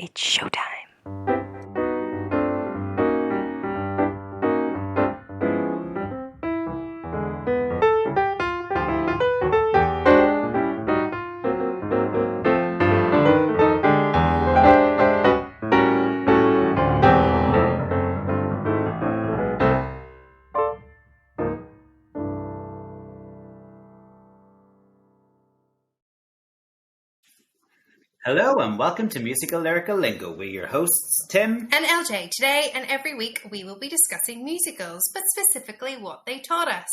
It's showtime. Hello and welcome to Musical Lyrical Lingo. We're your hosts, Tim and LJ. Today and every week we will be discussing musicals, but specifically what they taught us.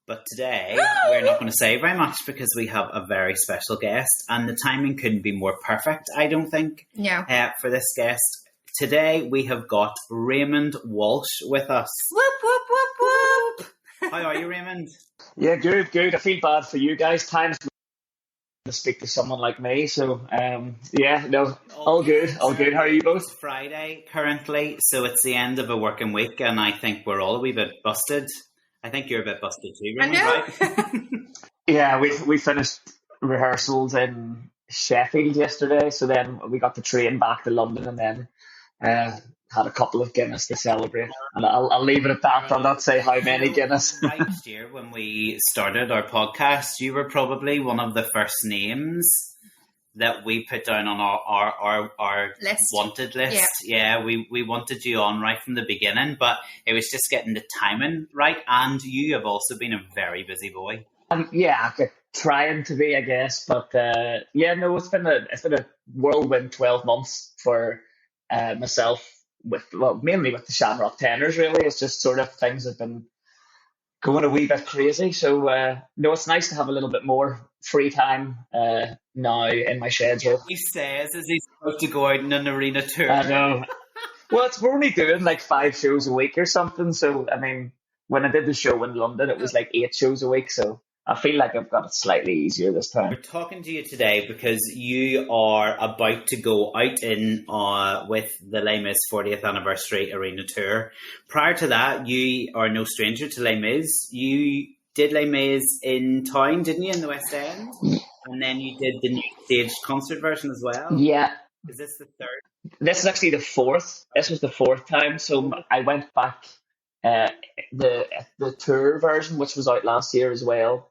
But today we're not going to say very much because we have a very special guest and the timing couldn't be more perfect, I don't think, for this guest. Today we have got Raymond Walsh with us. Whoop, whoop, whoop, whoop. How are you, Raymond? Yeah, good. I feel bad for you guys. Times to speak to someone like me, so all good. How are you both? It's Friday currently, so it's the end of a working week, and I think we're all a wee bit busted. I think you're a bit busted too, Raymond, right? Yeah, we finished rehearsals in Sheffield yesterday, so then we got the train back to London, and then had a couple of Guinness to celebrate, and I'll leave it at that. I'll not say how many Guinness. Last year, when we started our podcast, you were probably one of the first names that we put down on our list. Wanted list. Yeah, we wanted you on right from the beginning, but it was just getting the timing right. And you have also been a very busy boy. Trying to be, I guess, but it's been a whirlwind 12 months for myself. Mainly with the Shamrock Tenors, really. It's just sort of things have been going a wee bit crazy. So, it's nice to have a little bit more free time now in my schedule. He says as he's about to go out on an arena tour. I know. Well, we're only doing like 5 shows a week or something. So, I mean, when I did the show in London, it was like 8 shows a week. So I feel like I've got it slightly easier this time. We're talking to you today because you are about to go out in with the Les Mis 40th Anniversary Arena Tour. Prior to that, you are no stranger to Les Mis. You did Les Mis in town, didn't you, in the West End? And then you did the new staged concert version as well? Yeah. Is this the third? This is actually the fourth. This was the fourth time. So I went back. The tour version, which was out last year as well,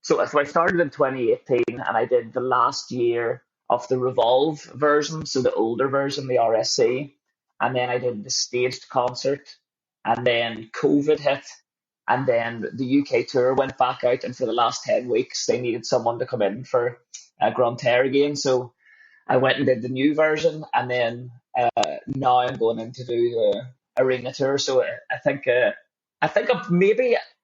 so I started in 2018 and I did the last year of the Revolve version, so the older version, the RSC, and then I did the staged concert, and then COVID hit, and then the UK tour went back out, and for the last 10 weeks they needed someone to come in for Grantaire again, so I went and did the new version, and then now I'm going in to do the arena tour. So I think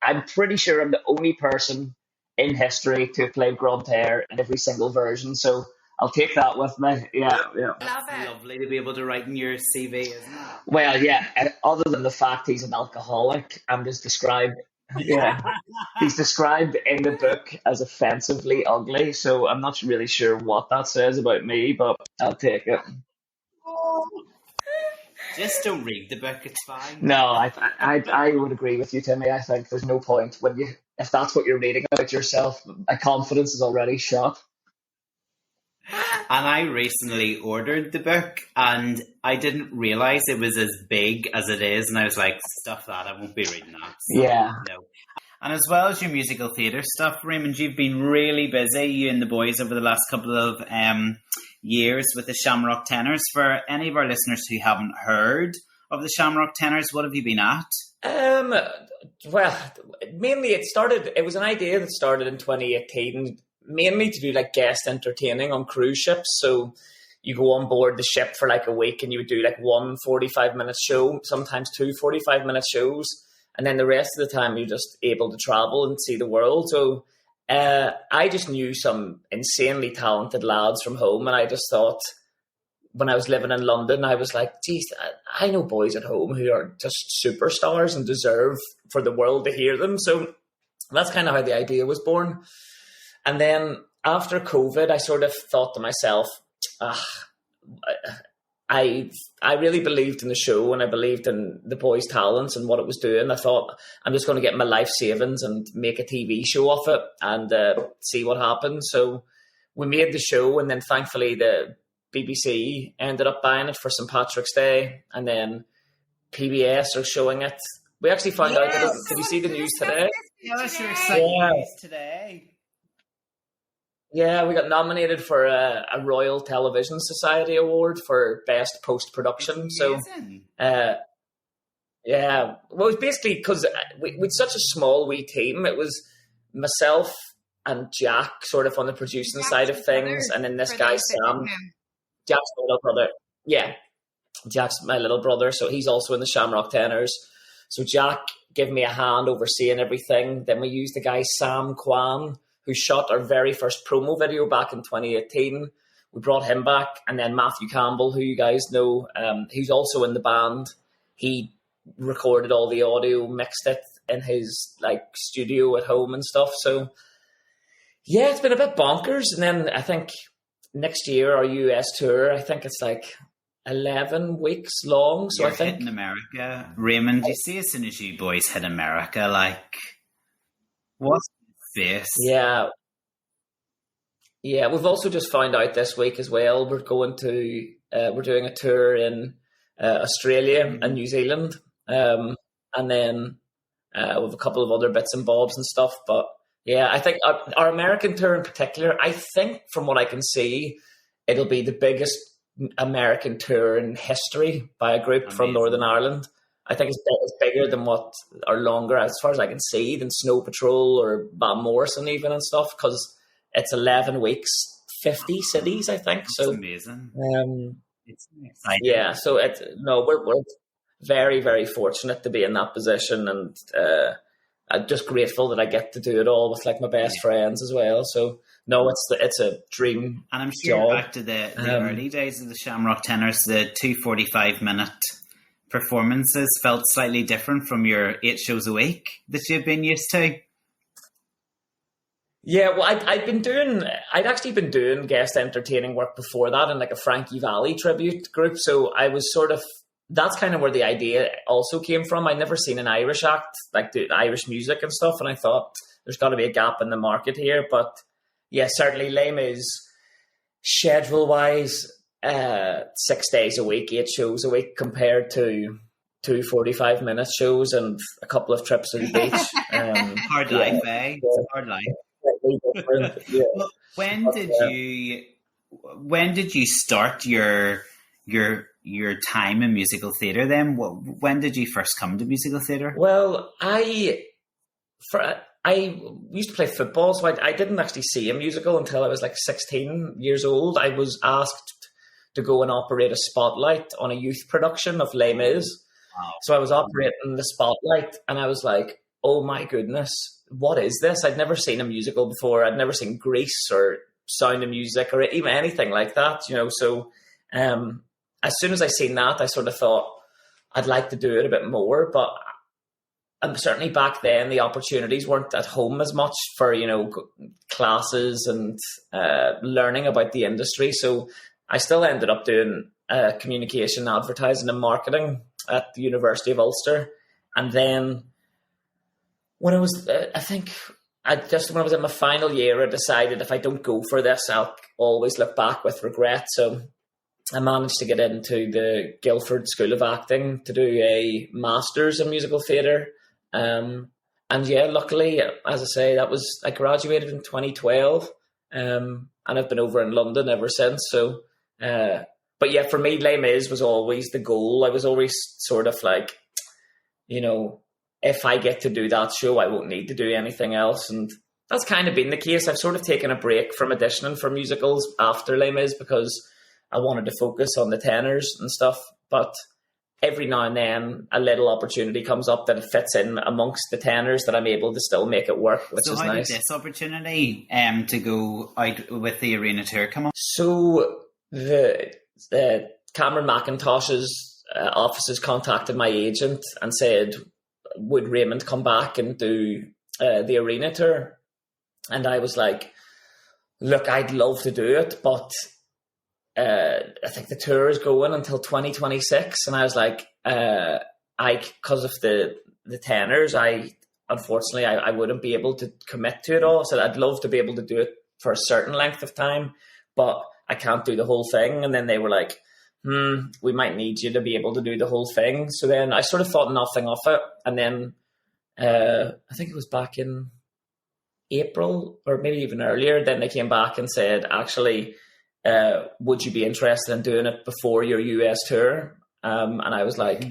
I'm pretty sure I'm the only person in history to play Grantaire in every single version. So I'll take that with me. Yeah. That's lovely to be able to write in your CV, isn't it? Well, yeah. Other than the fact he's an alcoholic, I'm just described. Yeah, he's described in the book as offensively ugly. So I'm not really sure what that says about me, but I'll take it. Just don't read the book, it's fine. No, I would agree with you, Timmy. I think there's no point if that's what you're reading about yourself, my confidence is already shot. And I recently ordered the book and I didn't realise it was as big as it is, and I was like, stuff that, I won't be reading that. So, yeah. No. And as well as your musical theatre stuff, Raymond, you've been really busy, you and the boys, over the last couple of years with the Shamrock Tenors. For any of our listeners who haven't heard of the Shamrock Tenors, what have you been at? Well, mainly it was an idea that started in 2018, mainly to do like guest entertaining on cruise ships. So you go on board the ship for like a week and you would do like one 45-minute show, sometimes 2 45-minute shows. And then the rest of the time you're just able to travel and see the world. So I just knew some insanely talented lads from home, and I just thought, when I was living in London, I was like, geez, I know boys at home who are just superstars and deserve for the world to hear them. So that's kind of how the idea was born. And then after COVID, I sort of thought to myself, I really believed in the show and I believed in the boys' talents and what it was doing. I thought, I'm just going to get my life savings and make a TV show of it and see what happens. So we made the show, and then thankfully the BBC ended up buying it for St. Patrick's Day, and then PBS are showing it. We actually found out that did you see the news today? Yeah, that's your exciting news today. Yeah, we got nominated for a Royal Television Society Award for Best Post-Production. So, well, it was basically because we'd such a small wee team. It was myself and Jack sort of on the producing side of things, and then this guy, Sam. Jack's my little brother. Yeah, Jack's my little brother, so he's also in the Shamrock Tenors. So Jack gave me a hand overseeing everything. Then we used the guy Sam Kwan, who shot our very first promo video back in 2018. We brought him back. And then Matthew Campbell, who you guys know, he's also in the band. He recorded all the audio, mixed it in his studio at home and stuff. So yeah, it's been a bit bonkers. And then I think next year, our US tour, I think it's 11 weeks long. So You're I think hitting America. Raymond, you see, as soon as you boys hit America, what's the face? Yeah, we've also just found out this week as well. We're going to we're doing a tour in Australia and New Zealand, and then with a couple of other bits and bobs and stuff. But yeah, I think our American tour in particular, I think from what I can see, it'll be the biggest American tour in history by a group from Northern Ireland. I think it's bigger than what are longer, as far as I can see, than Snow Patrol or Van Morrison even and stuff, because it's 11 weeks, 50 cities, I think. That's so amazing. It's exciting. Yeah, so we're very, very fortunate to be in that position, and I'm just grateful that I get to do it all with my best friends as well. So no, it's a dream. And I'm sure job. Back to the early days of the Shamrock Tenors, the 2 45-minute performances felt slightly different from your 8 shows a week that you've been used to. Yeah, well, I'd actually been doing guest entertaining work before that in a Frankie Valli tribute group. So I was that's kind of where the idea also came from. I'd never seen an Irish act, do Irish music and stuff. And I thought there's got to be a gap in the market here. But yeah, certainly Les Mis, schedule-wise, 6 days a week, 8 shows a week, compared to 2 45-minute shows and a couple of trips to the beach. Hard life, eh? It's a hard life. Yeah. Well, when did you start your time in musical theatre then? When did you first come to musical theatre? Well, I used to play football, so I didn't actually see a musical until I was 16 years old. I was asked to go and operate a spotlight on a youth production of Les Mis. Wow. So I was operating the spotlight, and I was like, oh my goodness, what is this? I'd never seen a musical before. I'd never seen Grease or Sound of Music or even anything like that, So as soon as I seen that, I sort of thought I'd like to do it a bit more. But certainly back then, the opportunities weren't at home as much for, classes and learning about the industry. So I still ended up doing communication, advertising and marketing at the University of Ulster. And then when I was, when I was in my final year, I decided if I don't go for this, I'll always look back with regret. So I managed to get into the Guilford School of Acting to do a master's in musical theatre. And yeah, luckily, as I say, I graduated in 2012, and I've been over in London ever since. So, but yeah, for me, Les Mis was always the goal. I was always sort of if I get to do that show, I won't need to do anything else. And that's kind of been the case. I've sort of taken a break from auditioning for musicals after Les Mis because I wanted to focus on the tenors and stuff. But every now and then, a little opportunity comes up that it fits in amongst the tenors that I'm able to still make it work, which is nice. So how did this opportunity to go out with the arena tour come up? So the Cameron McIntosh's offices contacted my agent and said, would Raymond come back and do the arena tour? And I was like, look, I'd love to do it, but I think the tour is going until 2026. And I was like, because of the tenors, unfortunately, I wouldn't be able to commit to it all. So I'd love to be able to do it for a certain length of time, but I can't do the whole thing. And then they were like, we might need you to be able to do the whole thing. So then I sort of thought nothing of it. And then I think it was back in April or maybe even earlier, then they came back and said, actually, would you be interested in doing it before your US tour? And I was like,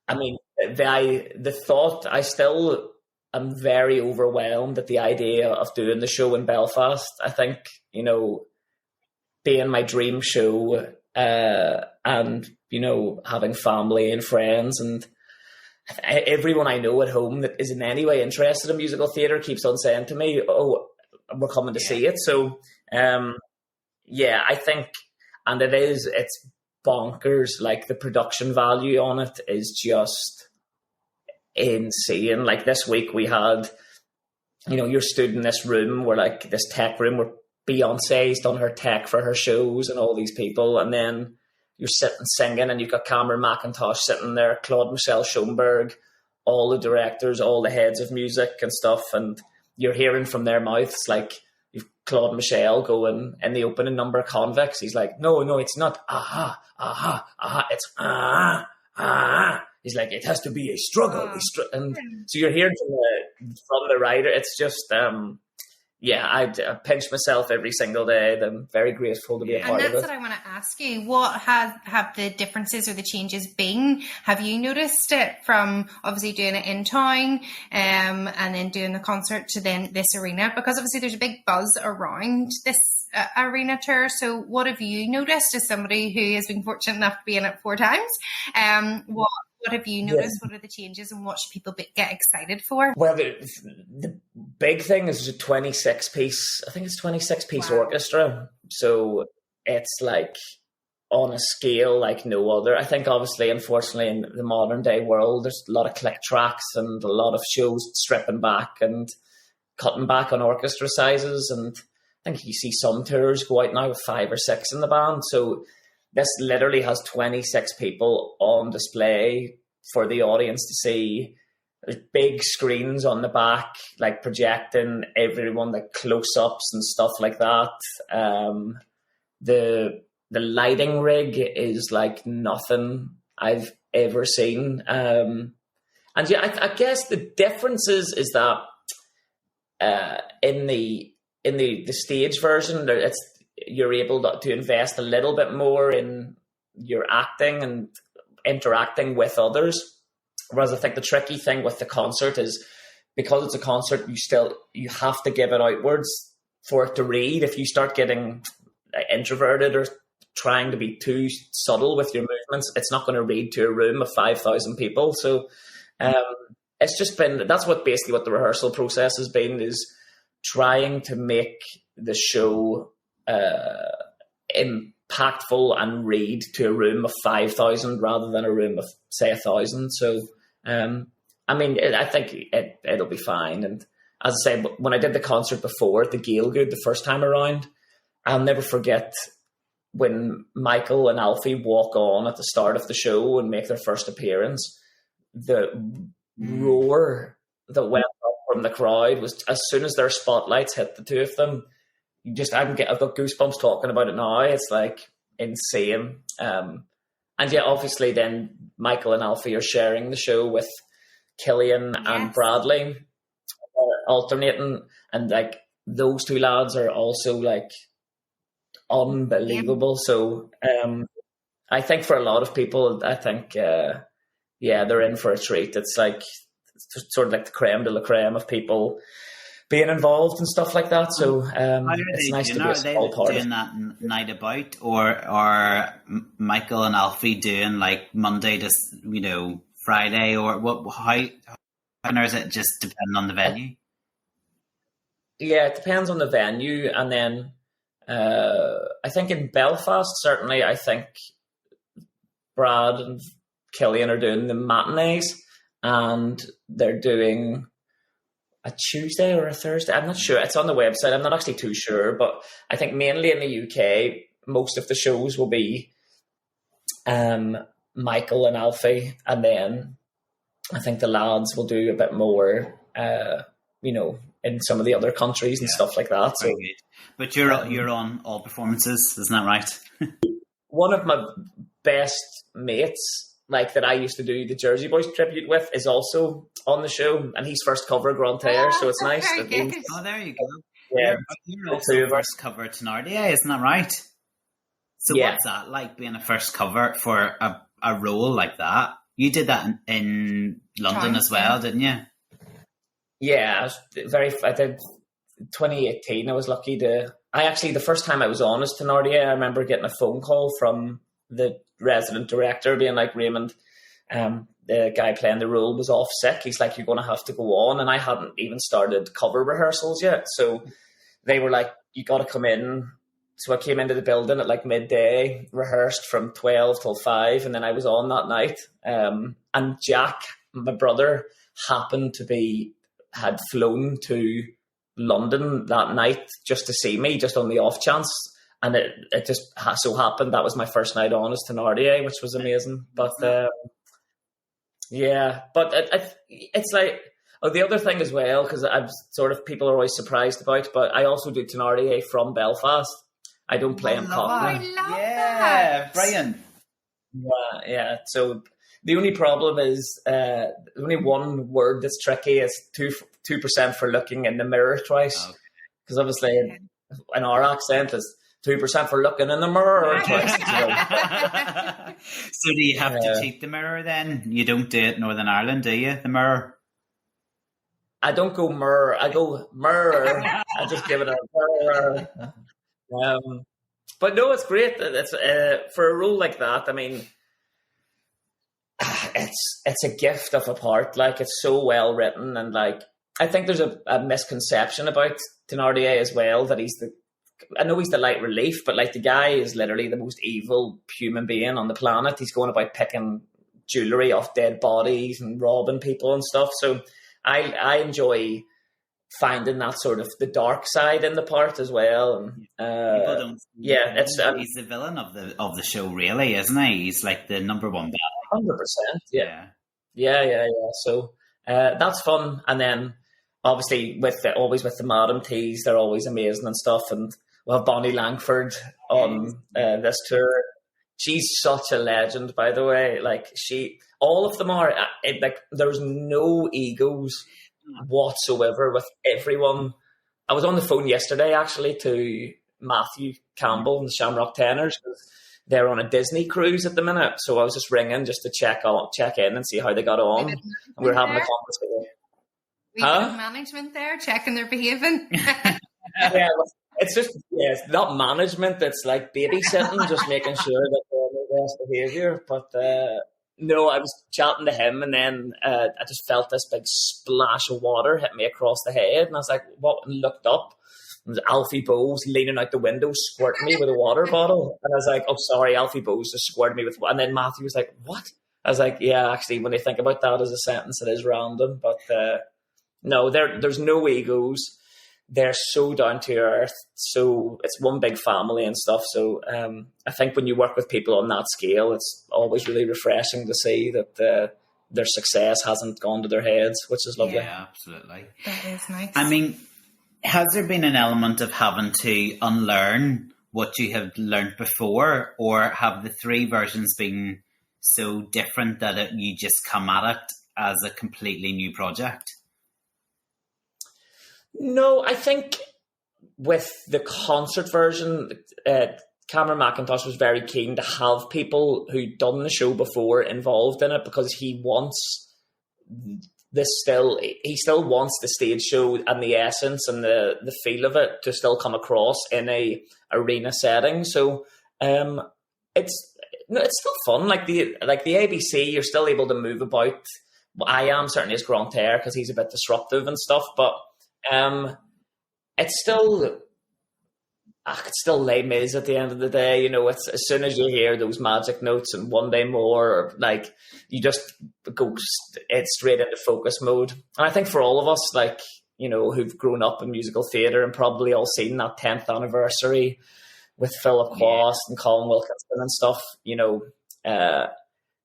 I mean, the thought, I still am very overwhelmed at the idea of doing the show in Belfast. I think, you know, being my dream show, and, you know, having family and friends, and everyone I know at home that is in any way interested in musical theatre keeps on saying to me, oh, we're coming to see it. So, I think, and it's bonkers. Like, the production value on it is just insane. Like, this week we had, you know, you're stood in this room where, like, this tech room where Beyonce's done her tech for her shows and all these people, and then you're sitting singing and you've got Cameron McIntosh sitting there, Claude Michel Schoenberg, all the directors, all the heads of music and stuff, and you're hearing from their mouths, like, you've Claude Michel going in the opening number, Convicts, he's like, no, it's not it's he's like, it has to be a struggle, and so you're hearing from the writer. It's just I pinch myself every single day. I'm very grateful to be a part of it. And that's what I want to ask you. What have the differences or the changes been? Have you noticed it from obviously doing it in town and then doing the concert to then this arena? Because obviously there's a big buzz around this arena tour. So what have you noticed as somebody who has been fortunate enough to be in it 4 times? What have you noticed? Yeah. What are the changes, and what should people get excited for? Well, the big thing is a 26-piece, I think it's 26-piece orchestra. So it's like on a scale like no other. I think obviously, unfortunately, in the modern day world, there's a lot of click tracks and a lot of shows stripping back and cutting back on orchestra sizes. And I think you see some tours go out now with 5 or 6 in the band. So this literally has 26 people on display for the audience to see. There's big screens on the back, like projecting everyone, like close-ups and stuff like that. The lighting rig is like nothing I've ever seen. And yeah, I guess the difference is that in the stage version, you're able to invest a little bit more in your acting and interacting with others. Whereas I think the tricky thing with the concert is, because it's a concert, you have to give it outwards for it to read. If you start getting introverted or trying to be too subtle with your movements, it's not going to read to a room of 5,000 people. So it's just been, that's what basically what the rehearsal process has been, is trying to make the show impactful and read to a room of 5,000 rather than a room of, say, 1,000. So, I mean, I think it'll be fine. And as I say, when I did the concert before at the Guilford the first time around, I'll never forget when Michael and Alfie walk on at the start of the show and make their first appearance. The roar that went up from the crowd was, as soon as their spotlights hit the two of them, I've got goosebumps talking about it now. It's like insane. And yeah, obviously then Michael and Alfie are sharing the show with Killian and Bradley, alternating, and like those two lads are also like unbelievable. So I think for a lot of people, I think they're in for a treat. It's like sort of like the creme de la creme of people being involved and stuff like that. So it's nice to be a small part of it. Doing that night about, or Michael and Alfie doing like Monday to Friday, or what? How or is it just depending on the venue? Yeah, it depends on the venue, and then I think in Belfast, certainly, I think Brad and Killian are doing the matinees, and they're doing a Tuesday or a Thursday. I'm not sure. It's on the website. I'm not actually too sure, but I think mainly in the UK, most of the shows will be Michael and Alfie, and then I think the lads will do a bit more, in some of the other countries and stuff like that. So, good. But you're on all performances, isn't that right? one of my best mates, like that I used to do the Jersey Boys tribute with, is also on the show, and he's first cover Grantaire, so it's nice. Oh, there you go. Yeah, you're also first cover Thenardier, isn't that right? So what's that like, being a first cover for a role like that? You did that in London as well, didn't you? Yeah, I did 2018. I was lucky to. The first time I was on as Thenardier, I remember getting a phone call from the resident director being like, Raymond, the guy playing the role was off sick. He's like, you're going to have to go on. And I hadn't even started cover rehearsals yet. So they were like, you got to come in. So I came into the building at like midday, rehearsed from 12 till 5. And then I was on that night. And Jack, my brother, had flown to London that night just to see me, just on the off chance. And it just so happened that was my first night on as Thenardier, which was amazing. But it's like, the other thing as well, because I've sort of, people are always surprised about, but I also do Thenardier from Belfast. I don't play in Cockney. I love that. Brilliant. Yeah. So the only problem is only one word that's tricky is 2% for looking in the mirror twice. Because obviously in our accent is 2% for looking in the mirror twice. So do you have to cheat the mirror then? You don't do it in Northern Ireland, do you? The mirror? I don't go mirror. I go mirror. I just give it a mirror. But no, it's great. It's for a role like that. I mean, it's a gift of a part. Like, it's so well written, and like I think there's a misconception about Thenardier as well, that I know he's the light relief, but like the guy is literally the most evil human being on the planet. He's going about picking jewellery off dead bodies and robbing people and stuff. So I enjoy finding that sort of the dark side in the part as well. And he's the villain of the show, really, isn't he? He's like the number one bad. 100%. Yeah. So that's fun. And then obviously always with the Madam Teas, they're always amazing and stuff. And we'll have Bonnie Langford on this tour. She's such a legend, by the way. Like, all of them are like, there's no egos whatsoever with everyone. I was on the phone yesterday actually to Matthew Campbell and the Shamrock Tenors, because they're on a Disney cruise at the minute. So I was just ringing just to check in and see how they got on. And we were having a conversation. We have management there checking their behaving. Yeah, it's not management. It's like babysitting, just making sure that they're on their best behaviour. But no, I was chatting to him, and then I just felt this big splash of water hit me across the head, and I was like, "What?" And looked up, and Alfie Bowes leaning out the window, squirting me with a water bottle, and I was like, "Oh, sorry, Alfie Bowes just squirted me with." And then Matthew was like, "What?" I was like, "Yeah, actually, when you think about that as a sentence, it is random." But no, there's no egos. They're so down to earth. So it's one big family and stuff. So I think when you work with people on that scale, it's always really refreshing to see that their success hasn't gone to their heads, which is lovely. Yeah, absolutely. That is nice. I mean, has there been an element of having to unlearn what you have learned before, or have the three versions been so different that you just come at it as a completely new project? No, I think with the concert version, Cameron McIntosh was very keen to have people who'd done the show before involved in it, because he still wants the stage show and the essence and the feel of it to still come across in a arena setting. So it's still fun. Like the ABC, you're still able to move about. I am certainly as Grantaire, because he's a bit disruptive and stuff, but it's still Les Mis at the end of the day. You know, it's as soon as you hear those magic notes and One Day More, or like, you just go straight into focus mode. And I think for all of us, like, you know, who've grown up in musical theatre and probably all seen that 10th anniversary with Philip Quast and Colin Wilkinson and stuff, you know,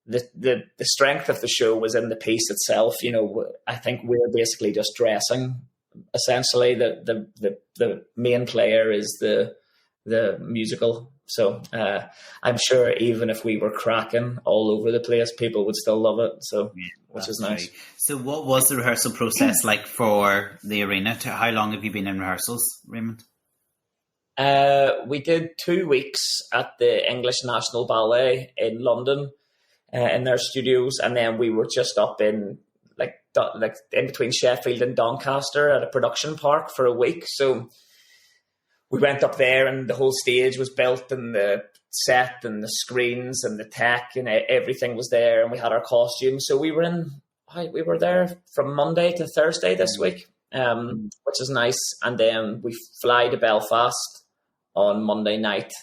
the strength of the show was in the piece itself. You know, I think we're basically just dressing essentially the main player is the musical. So I'm sure even if we were cracking all over the place, people would still love it. So, which is nice. Right. So what was the rehearsal process like for the arena? How long have you been in rehearsals, Raymond? We did 2 weeks at the English National Ballet in London in their studios, and then we were just up in like in between Sheffield and Doncaster at a production park for a week. So we went up there, and the whole stage was built, and the set, and the screens, and the tech, and everything was there, and we had our costumes. So we were there from Monday to Thursday this week, which is nice. And then we fly to Belfast on Monday night,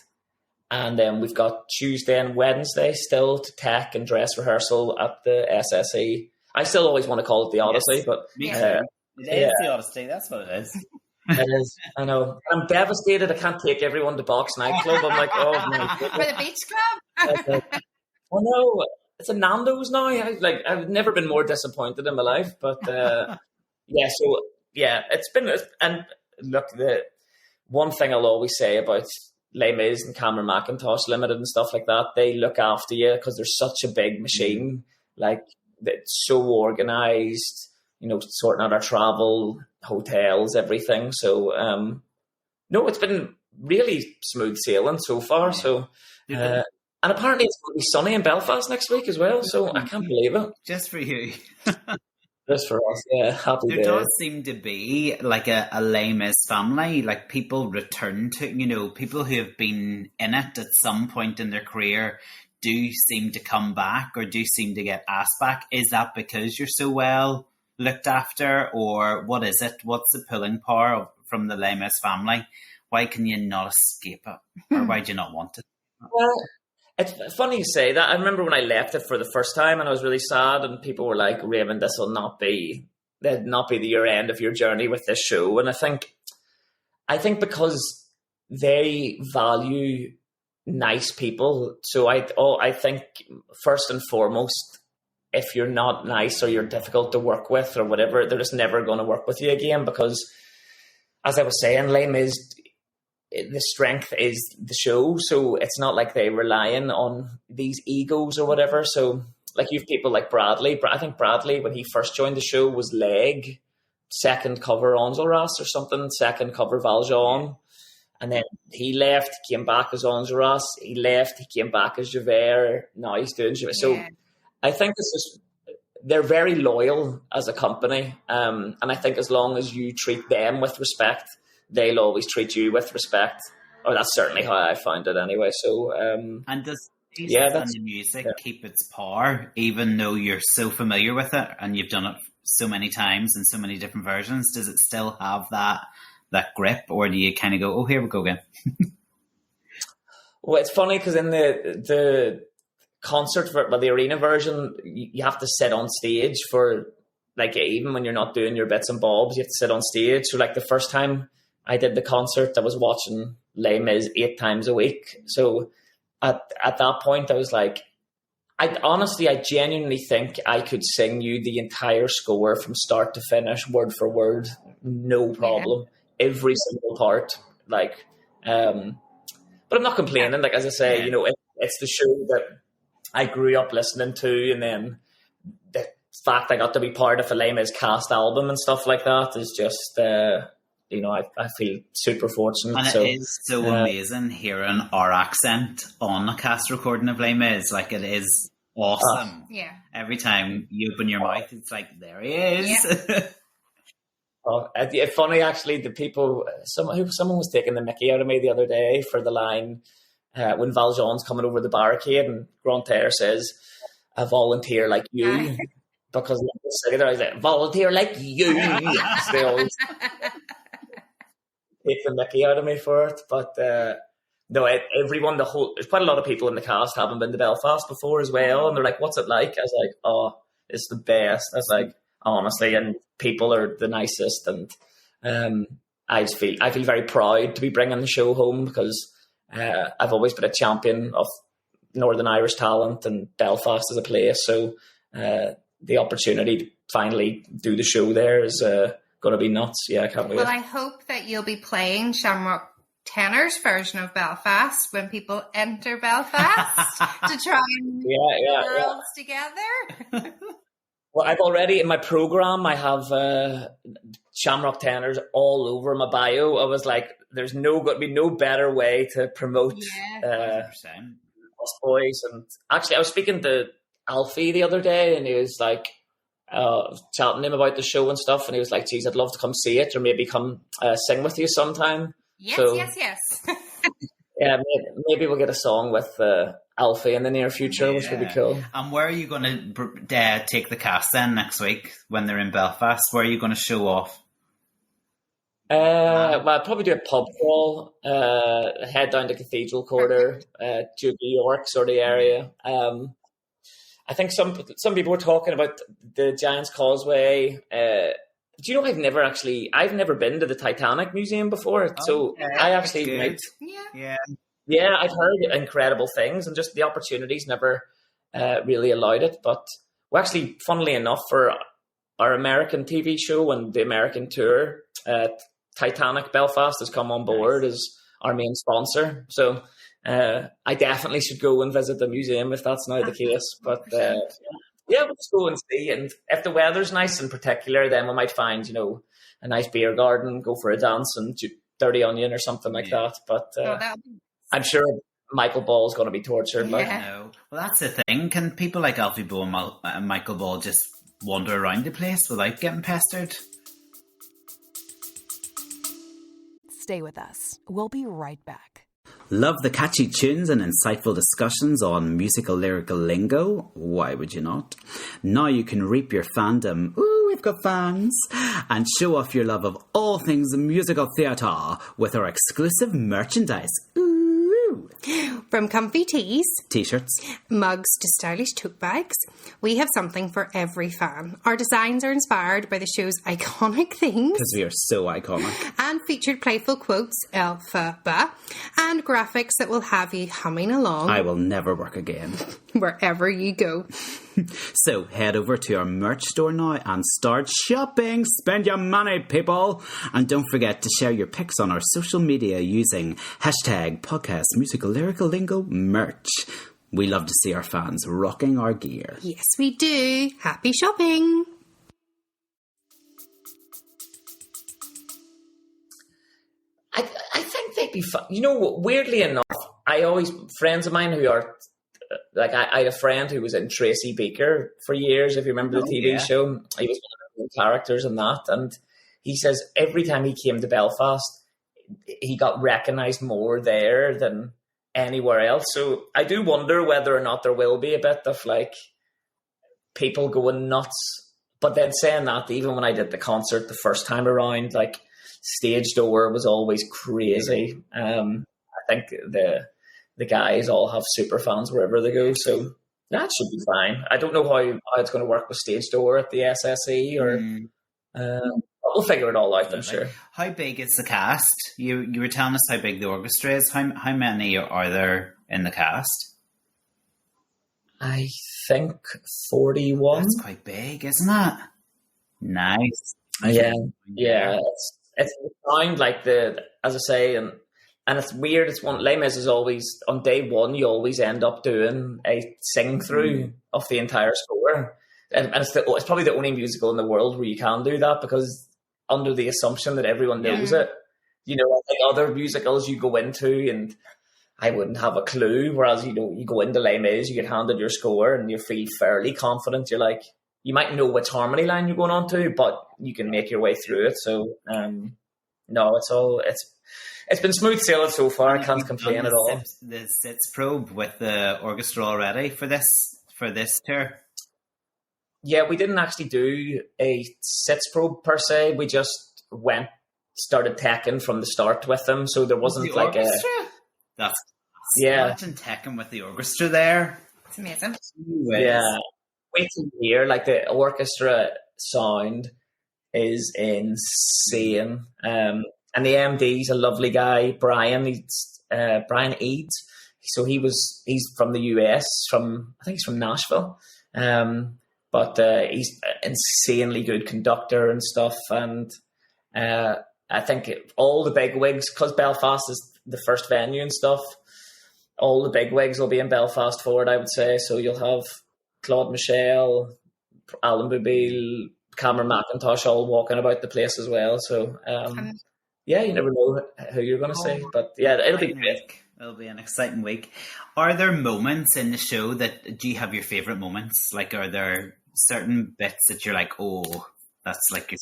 and then we've got Tuesday and Wednesday still to tech and dress rehearsal at the SSE. I still always want to call it the Odyssey, yes, but it is the Odyssey. That's what it is. It is. I know. I'm devastated. I can't take everyone to Box nightclub. I'm like, oh my goodness. For the beach club. Oh no, it's a Nando's now. I've never been more disappointed in my life. But it's been. And look, the one thing I'll always say about Les Mis and Cameron Macintosh Limited and stuff like that, they look after you because they're such a big machine. Like, it's so organised. Sorting out our travel, hotels, everything. So, no, it's been really smooth sailing so far. So, and apparently it's going to be sunny in Belfast next week as well. So I can't believe it. Just for you. Just for us, yeah. Happy There days. does seem to be like a Les Mis family. Like, people return to, people who have been in it at some point in their career do seem to come back or do seem to get asked back. Is that because you're so well looked after, or what is it? What's the pulling power from the Les Mis family? Why can you not escape it, or why do you not want it? Well, it's funny you say that. I remember when I left it for the first time, and I was really sad, and people were like, "Raymond, this will not be the year end of your journey with this show." And I think because they value nice people, so I think first and foremost, if you're not nice or you're difficult to work with or whatever, they're just never going to work with you again. Because, as I was saying, Les Mis, the strength is the show. So it's not like they're relying on these egos or whatever. So, like, you have people like Bradley. I think Bradley, when he first joined the show, was Leg, second cover Enjolras or something, second cover Valjean. And then he left, came back as Enjolras. He left, he came back as Javert. Now he's doing Javert. So I think they're very loyal as a company. And I think as long as you treat them with respect, they'll always treat you with respect. Or that's certainly how I found it anyway. So, and does the music keep its power, even though you're so familiar with it and you've done it so many times in so many different versions? Does it still have that grip, or do you kind of go, oh, here we go again? Well, it's funny because in the concert, the arena version, you have to sit on stage for, like, even when you're not doing your bits and bobs, you have to sit on stage. So, like, the first time I did the concert, I was watching Les Mis 8 times a week. So at that point, I was like, I genuinely think I could sing you the entire score from start to finish, word for word, no problem. Every single part, like, but I'm not complaining. Like, as I say, it's the show that I grew up listening to, and then the fact I got to be part of a Les Mis cast album and stuff like that is just, I feel super fortunate. And it is so amazing hearing our accent on a cast recording of Les Mis. Like, it is awesome. Every time you open your mouth, it's like, there he is. It's funny, actually, the people, someone was taking the mickey out of me the other day for the line when Valjean's coming over the barricade and Grantaire says, "A volunteer like you." Because I was like, "Volunteer like you." So they always take the mickey out of me for it. But no, there's quite a lot of people in the cast haven't been to Belfast before as well. And they're like, "What's it like?" I was like, "Oh, it's the best." I was like, honestly, and people are the nicest, and I feel very proud to be bringing the show home because I've always been a champion of Northern Irish talent and Belfast as a place. So the opportunity to finally do the show there is going to be nuts. Yeah, I can't wait. Well, I hope that you'll be playing Shamrock Tenors version of Belfast when people enter Belfast to try and meet the worlds together. Well, I've already, in my programme, I have Shamrock Tenors all over my bio. I was like, there's going to be no better way to promote us boys. And actually, I was speaking to Alfie the other day, and he was like, chatting to him about the show and stuff, and he was like, geez, I'd love to come see it, or maybe come sing with you sometime. Yes. Yeah, maybe we'll get a song with Alfie in the near future, which would be cool. And where are you going to take the cast then next week when they're in Belfast? Where are you going to show off? Well, I'd probably do a pub crawl, head down to Cathedral Quarter, Duke of York sort of area. I think some people were talking about the Giant's Causeway. Do you know I've never been to the Titanic Museum before, so I actually might. Yeah, I've heard incredible things, and just the opportunities never really allowed it. But we actually, funnily enough, for our American TV show and the American tour, Titanic Belfast has come on board as our main sponsor. So I definitely should go and visit the museum if that's now the case. But yeah, we'll just go and see. And if the weather's nice in particular, then we might find, a nice beer garden, go for a dance and Dirty Onion or something like that. But I'm sure Michael Ball's going to be tortured. Well, that's the thing. Can people like Alfie Bow and Michael Ball just wander around the place without getting pestered? Stay with us. We'll be right back. Love the catchy tunes and insightful discussions on musical lyrical lingo? Why would you not? Now you can reap your fandom. Ooh, we've got fans. And show off your love of all things musical theatre with our exclusive merchandise. Ooh. From comfy tees, t-shirts, mugs to stylish tote bags, we have something for every fan. Our designs are inspired by the show's iconic themes. Because we are so iconic. And featured playful quotes, alpha, ba, and graphics that will have you humming along. I will never work again. Wherever you go. So head over to our merch store now and start shopping. Spend your money, people. And don't forget to share your pics on our social media using #podcast musical lyrical lingo merch. We love to see our fans rocking our gear. Yes, we do. Happy shopping. I think they'd be fun. Weirdly enough, friends of mine who are like, I had a friend who was in Tracy Beaker for years, if you remember the TV show. He was one of the characters in that. And he says every time he came to Belfast, he got recognised more there than anywhere else. So I do wonder whether or not there will be a bit of like people going nuts. But then saying that, even when I did the concert the first time around, like stage door was always crazy. I think the guys all have super fans wherever they go, so that should be fine. I don't know how it's going to work with stage door at the SSE, or we'll figure it all out, I'm sure. How big is the cast? You were telling us how big the orchestra is. How many are there in the cast? I think 41. That's quite big, isn't it? Nice. Yeah. It's sound like as I say, and it's weird. It's Les Mis is always, on day one, you always end up doing a sing through of the entire score. And it's probably the only musical in the world where you can do that, because under the assumption that everyone knows it. I think other musicals you go into and I wouldn't have a clue. Whereas, you go into Les Mis, you get handed your score and you feel fairly confident. You're like, you might know which harmony line you're going on to, but you can make your way through it. So, no, it's been smooth sailing so far. I can't complain at all. The sits probe with the orchestra already for this tour. Yeah, we didn't actually do a sits probe per se. We just started teching from the start with them. So there wasn't like orchestra? That's imagine teching with the orchestra there. It's amazing. Yeah. Wait till you hear, like, the orchestra sound is insane. And the MD's a lovely guy, Brian Eads. So he's from the US, I think he's from Nashville. But he's an insanely good conductor and stuff. And I think all the big wigs, because Belfast is the first venue and stuff, all the big wigs will be in Belfast for it, I would say. So you'll have Claude Michel, Alan Boubille, Cameron McIntosh all walking about the place as well. So, yeah, you never know who you're going to see. But yeah, it'll be great. It'll be an exciting week. Are there moments in the show that, do you have your favourite moments? Like, are there certain bits that you're like, oh, that's like your...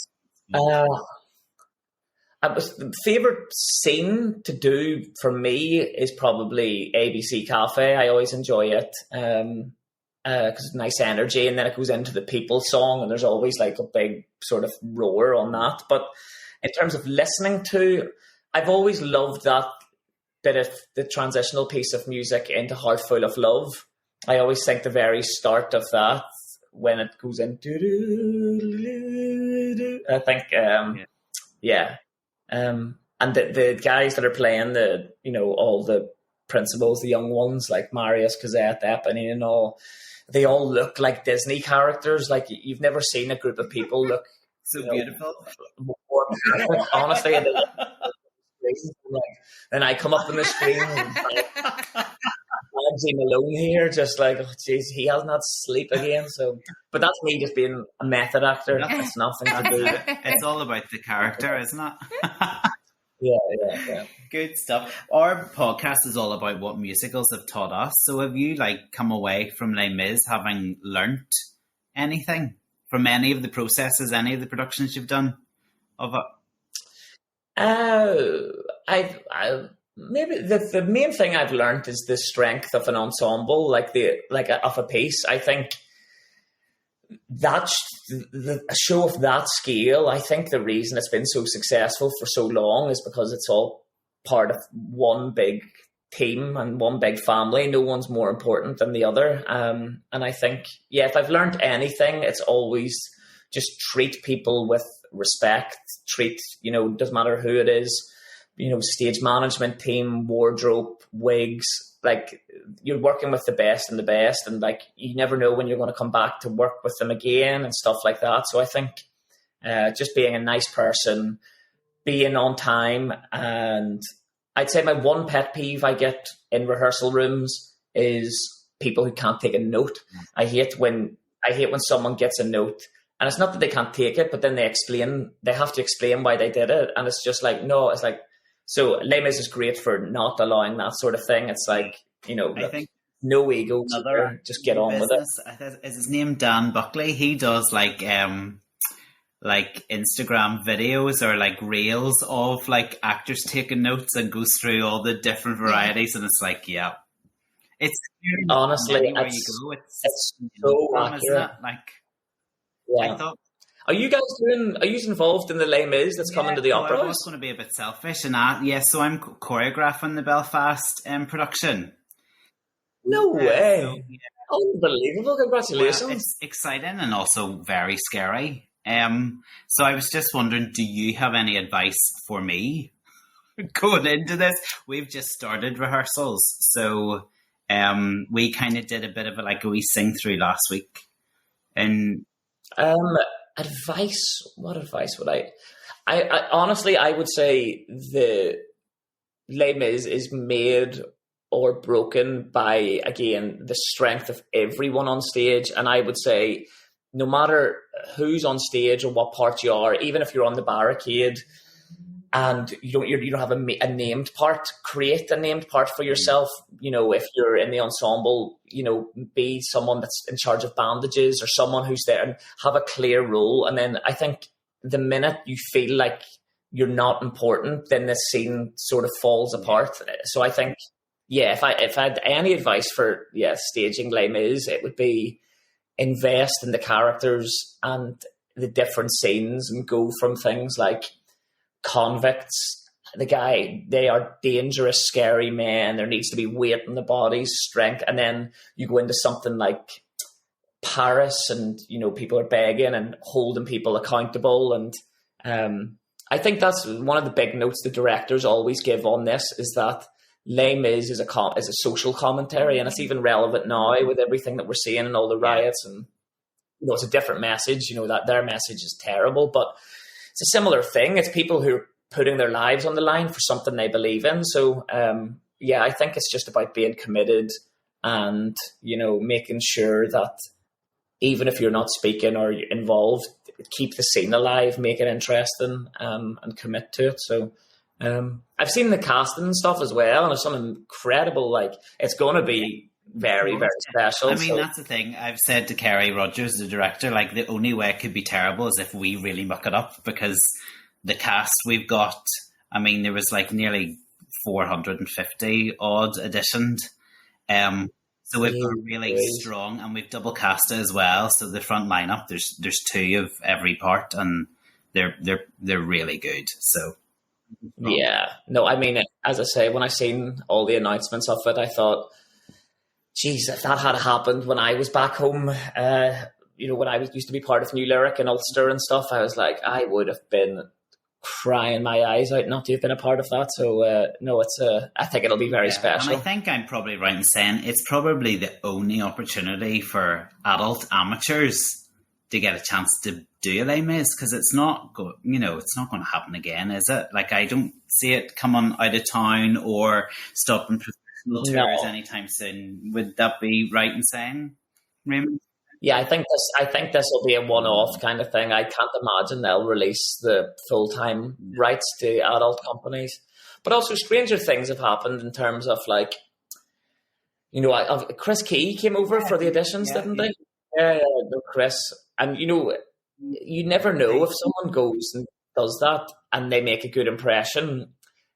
The favourite scene to do for me is probably ABC Cafe. I always enjoy it because it's nice energy, and then it goes into the people song, and there's always like a big sort of roar on that. But in terms of listening to, I've always loved that bit of the transitional piece of music into Heart Full of Love. I always think the very start of that, when it goes in, I think, yeah. And the guys that are playing all the principals, the young ones like Marius, Cosette, Eponine and all, they all look like Disney characters. Like you've never seen a group of people look so beautiful. More perfect, honestly. And then I come up on the screen and Ramsey Malone here, just like, oh jeez, he has not sleep again. So, but that's me just being a method actor. It's nothing to do. It's all about the character, isn't it? Yeah. Good stuff. Our podcast is all about what musicals have taught us. So, have you come away from Les Mis having learnt anything from any of the processes, any of the productions you've done of it? Maybe the main thing I've learned is the strength of an ensemble, of a piece. I think that a show of that scale, I think the reason it's been so successful for so long is because it's all part of one big team and one big family. No one's more important than the other. And I think, if I've learned anything, it's always just treat people with respect. Doesn't matter who it is. Stage management team, wardrobe, wigs, like you're working with the best and the best, and like you never know when you're going to come back to work with them again and stuff like that. So I think just being a nice person, being on time, and I'd say my one pet peeve I get in rehearsal rooms is people who can't take a note. I hate when someone gets a note. And it's not that they can't take it, but then they have to explain why they did it. And it's just like, no, it's like, so Les Mis is great for not allowing that sort of thing. It's like, I think no ego, just get on with it. Is his name Dan Buckley? He does like Instagram videos or like reels of like actors taking notes and goes through all the different varieties. And it's like, yeah, it's honestly, anywhere you go, it's so accurate, isn't it? Like, yeah. Are you involved in the Les Mis that's coming to the opera? I was going to be a bit selfish and so I'm choreographing the Belfast production. No way. So, unbelievable. Congratulations. Well, it's exciting and also very scary. So I was just wondering, do you have any advice for me going into this? We've just started rehearsals, so we kind of did a bit of a wee sing through last week. And advice? What advice would I honestly, I would say the Les Mis is made or broken by, again, the strength of everyone on stage. And I would say no matter who's on stage or what part you are, even if you're on the barricade and you don't have a named part, create a named part for yourself. If you're in the ensemble, be someone that's in charge of bandages or someone who's there and have a clear role. And then I think the minute you feel like you're not important, then the scene sort of falls apart. So I think, if I had any advice for staging Les Mis, it would be invest in the characters and the different scenes and go from things like convicts, they are dangerous, scary men. There needs to be weight in the bodies, strength. And then you go into something like Paris and, people are begging and holding people accountable. And I think that's one of the big notes the directors always give on this, is that Les Mis is a social commentary, and it's even relevant now with everything that we're seeing and all the riots. And, it's a different message, that their message is terrible, but it's a similar thing. It's people who are putting their lives on the line for something they believe in. So, I think it's just about being committed and, making sure that even if you're not speaking or involved, keep the scene alive, make it interesting, and commit to it. So I've seen the casting and stuff as well, and there's some incredible, it's going to be very, very special. I mean, that's the thing. I've said to Kerry Rogers, the director, the only way it could be terrible is if we really muck it up, because the cast we've got, I mean, there was nearly 450 odd auditioned. So we've got really strong, and we've double cast it as well. So the front lineup, there's 2 of every part, and they're really good. So yeah, no, I mean, as I say, when I seen all the announcements of it, I thought, geez, if that had happened when I was back home, when I used to be part of New Lyric in Ulster and stuff, I was like, I would have been crying my eyes out not to have been a part of that. So no, I think it'll be very special. And I think I'm probably right in saying it's probably the only opportunity for adult amateurs to get a chance to do a Les Mis, because it's not going to happen again, is it? I don't see it coming out of town or stopping professional tours anytime soon. Would that be right in saying, Raymond? Yeah, I think this will be a one-off kind of thing. I can't imagine they'll release the full-time rights to adult companies. But also, stranger things have happened in terms of Chris Key came over for the auditions, didn't they? Yeah, no, Chris. And you never know if someone goes and does that and they make a good impression.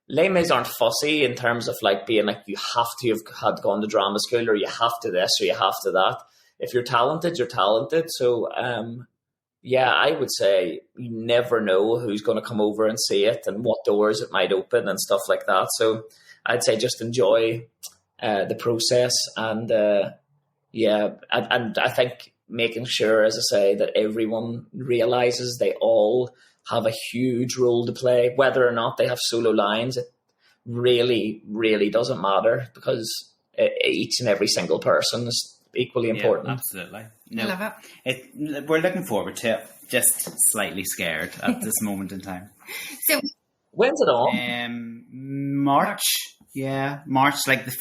Les Mis aren't fussy in terms of being you have to have had gone to drama school, or you have to this, or you have to that. If you're talented, you're talented. So, I would say you never know who's going to come over and see it and what doors it might open and stuff like that. So I'd say just enjoy the process. And, and I think making sure, as I say, that everyone realizes they all have a huge role to play, whether or not they have solo lines. It really, really doesn't matter, because each and every single person is equally important. Yeah, absolutely. No, I love it. We're looking forward to it. Just slightly scared at this moment in time. So when's it on? March. Yeah, March, the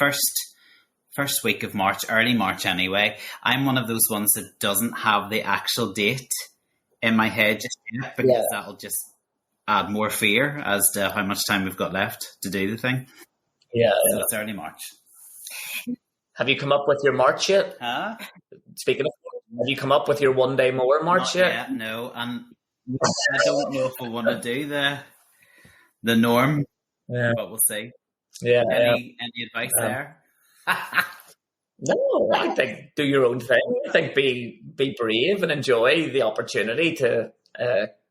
first week of March, early March anyway. I'm one of those ones that doesn't have the actual date in my head just yet, because that'll just add more fear as to how much time we've got left to do the thing. Yeah. So it's early March. Have you come up with your March yet? Huh? Speaking of, have you come up with your one day more March yet? Yeah, no. And I don't know if we want to do the norm, but we'll see. Yeah. Any advice there? No, I think do your own thing. I think be brave and enjoy the opportunity to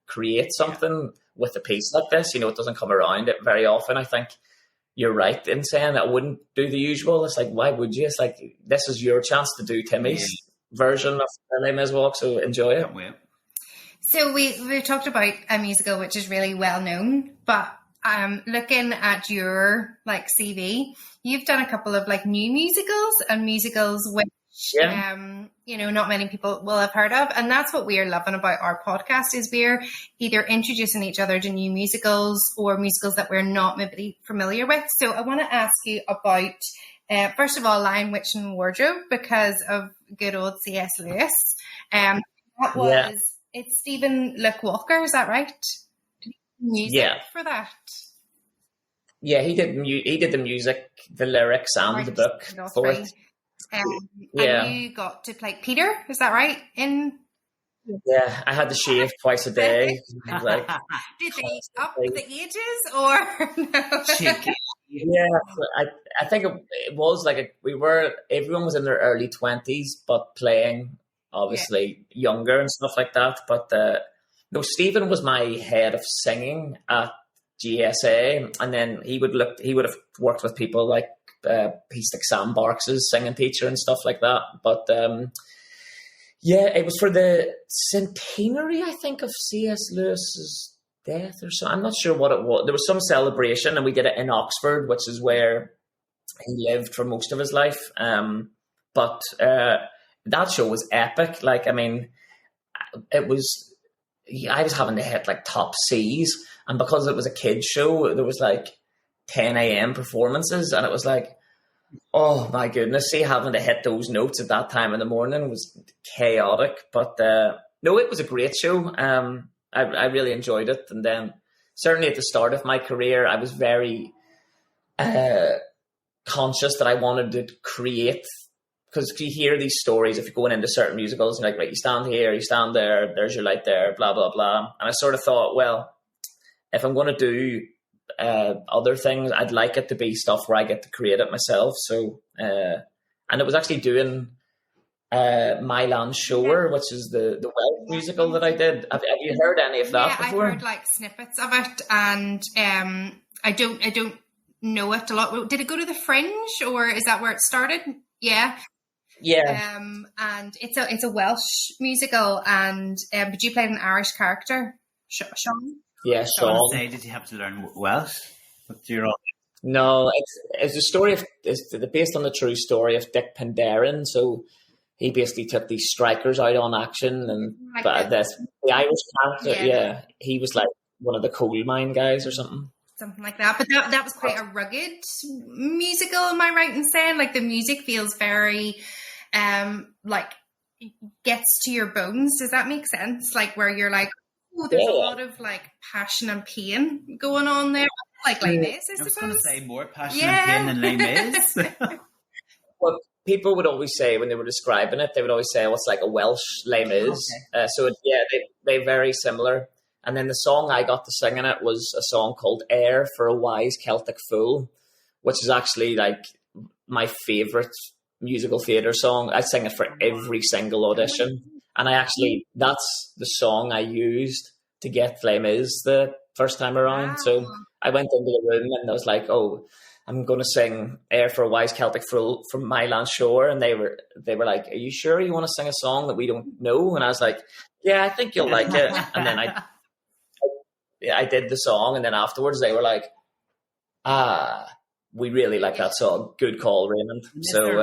create something with a piece like this. It doesn't come around it very often. I think you're right in saying I wouldn't do the usual. It's why would you? It's this is your chance to do Timmy's version of Les Mis Walk, so enjoy it. Yeah. So we've talked about a musical which is really well known, but looking at your CV, you've done a couple of new musicals and musicals which not many people will have heard of, and that's what we are loving about our podcast, is we're either introducing each other to new musicals or musicals that we're not maybe familiar with. So I want to ask you about first of all, Lion, Witch and Wardrobe, because of good old C.S. Lewis. It's Stephen Luke Walker, is that right? Music for that? Yeah, he did the music, the lyrics, and the book for it. And you got to play Peter, is that right? Yeah, I had to shave twice a day. Did they up the ages or no? Yeah, I think it was everyone was in their early 20s, but playing obviously younger and stuff like that. But no, Stephen was my head of singing at GSA, and then he would have worked with people like he's Sam Barks's singing teacher and stuff like that. But it was for the centenary, I think, of C.S. Lewis's death or so. I'm not sure what it was. There was some celebration, and we did it in Oxford, which is where he lived for most of his life. But that show was epic. It was I was having to hit like top C's, and because it was a kids show, there was like 10 a.m. performances, and it was like, oh my goodness, see, having to hit those notes at that time in the morning was chaotic. But no, it was a great show. I really enjoyed it. And then certainly at the start of my career, I was very conscious that I wanted to create, because you hear these stories if you're going into certain musicals and like, right, you stand here, you stand there, there's your light there, blah, blah, blah. And I sort of thought, well, if I'm going to do other things, I'd like it to be stuff where I get to create it myself. So, and it was actually doing My Land Shore, which is the Welsh musical that I did. Have you heard any of that before? I've heard like snippets of it, and I don't know it a lot. Did it go to the Fringe, or is that where it started? Yeah. And it's a Welsh musical, and but you played an Irish character, Sean. Yeah, Sean. Did you have to learn Welsh? What's your own? No, it's a story of, it's based on the true story of Dick Penderyn. So he basically took these strikers out on action, and the Irish character, he was like one of the coal mine guys or something. Something like that. But that was quite a rugged musical, am I right in saying? Like the music feels very like gets to your bones. Does that make sense? Like where you're like, oh, there's a lot of like passion and pain going on there. Like Les Mis, I was going to say more passion and pain than Les Mis. Well, people would always say when they were describing it, they would always say, "What's like a Welsh Les Mis?" Okay. They're very similar. And then the song I got to sing in it was a song called "Air for a Wise Celtic Fool," which is actually like my favourite musical theatre song. I sing it for every single audition, and that's the song I used to get Les Mis the first time around. Wow. So I went into the room and I was like, "Oh, I'm going to sing "Air for a Wise Celtic Fool" from My Land Shore," and they were like, "Are you sure you want to sing a song that we don't know?" And I was like, "Yeah, I think you'll like it." And then I did the song, and then afterwards they were like, we really like that song. Good call, Raymond. So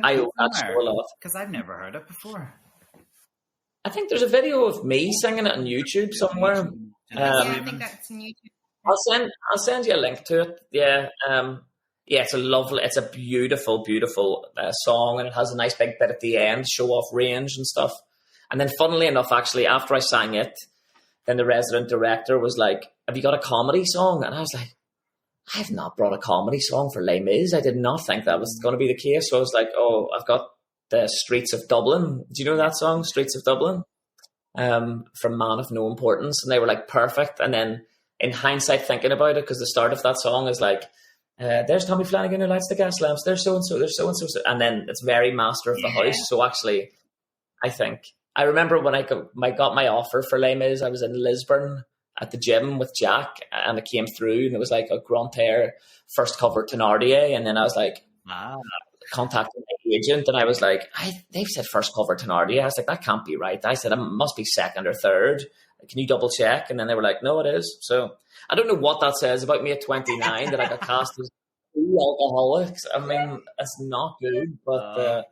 I owe that show a lot. Because I've never heard it before. I think there's a video of me singing it on YouTube somewhere. I think that's on YouTube. I'll send you a link to it. Yeah. It's a beautiful, beautiful song, and it has a nice big bit at the end, show off range and stuff. And then funnily enough, actually, after I sang it, then the resident director was like, "Have you got a comedy song?" And I was like, I have not brought a comedy song for Les Mis. I did not think that was going to be the case. So I was like, "Oh, I've got the Streets of Dublin." Do you know that song, Streets of Dublin? From Man of No Importance. And they were like, perfect. And then in hindsight, thinking about it, because the start of that song is like, there's Tommy Flanagan who lights the gas lamps. There's so-and-so, there's so-and-so. And then it's very Master of the House. So actually, I remember when I got my offer for Les Mis, I was in Lisburn at the gym with Jack, and it came through, and it was like a Grantaire first cover Thenardier. And then I was like, contacting my agent, and I was like, they've said first cover Thenardier. I was like, that can't be right. I said, it must be second or third. Can you double check? And then they were like, no, it is. So I don't know what that says about me at 29 that I got cast as two alcoholics. I mean, it's not good, but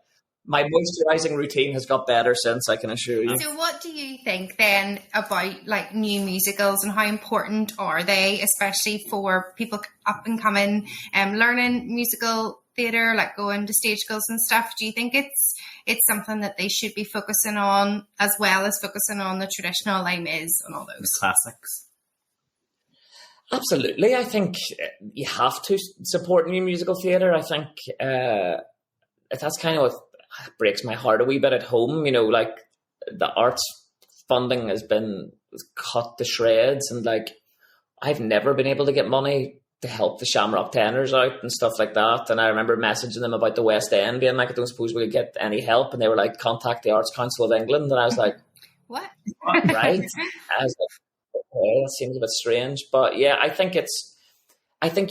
my moisturizing routine has got better since, I can assure you. So what do you think then about like new musicals, and how important are they, especially for people up and coming learning musical theatre, like going to stage schools and stuff? Do you think it's something that they should be focusing on, as well as focusing on the traditional Les Mis and all those? The classics. Absolutely. I think you have to support new musical theatre. I think that's kind of what breaks my heart a wee bit at home. You know, like the arts funding has been cut to shreds, and like I've never been able to get money to help the Shamrock Tenors out and stuff like that. And I remember messaging them about the West End, being like, I don't suppose we could get any help. And they were like, contact the Arts Council of England. And I was like, what? Right? I was like, okay, that seems a bit strange. But yeah, I think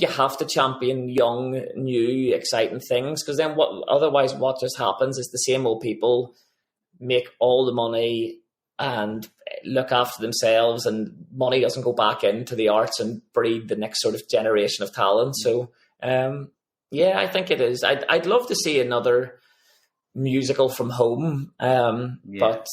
you have to champion young, new, exciting things, because then otherwise what just happens is the same old people make all the money and look after themselves, and money doesn't go back into the arts and breed the next sort of generation of talent. So I think it is. I'd love to see another musical from home, but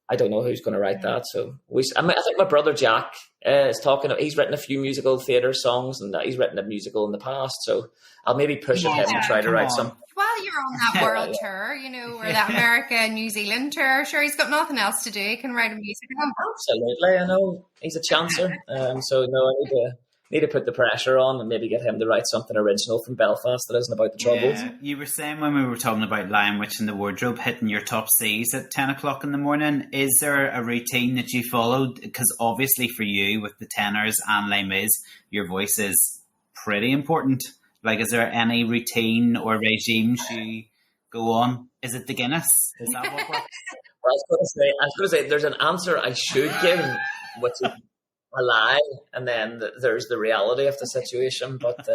I don't know who's going to write that. So I think my brother Jack is talking. He's written a few musical theatre songs, and he's written a musical in the past. So I'll maybe push at him and try to write some. While you're on that world tour, you know, or that America and New Zealand tour, sure, he's got nothing else to do. He can write a musical. Absolutely, I know he's a chancer. So no, I need to put the pressure on and maybe get him to write something original from Belfast that isn't about the Troubles. Yeah. You were saying when we were talking about Lion Witch and the Wardrobe hitting your top C's at 10 o'clock in the morning, is there a routine that you followed? Because obviously for you, with the tenors and Les Mis, your voice is pretty important. Like, is there any routine or regimes you go on? Is it the Guinness? Is that what works? Well, I was going to say, there's an answer I should give, which is a lie, and then there's the reality of the situation. But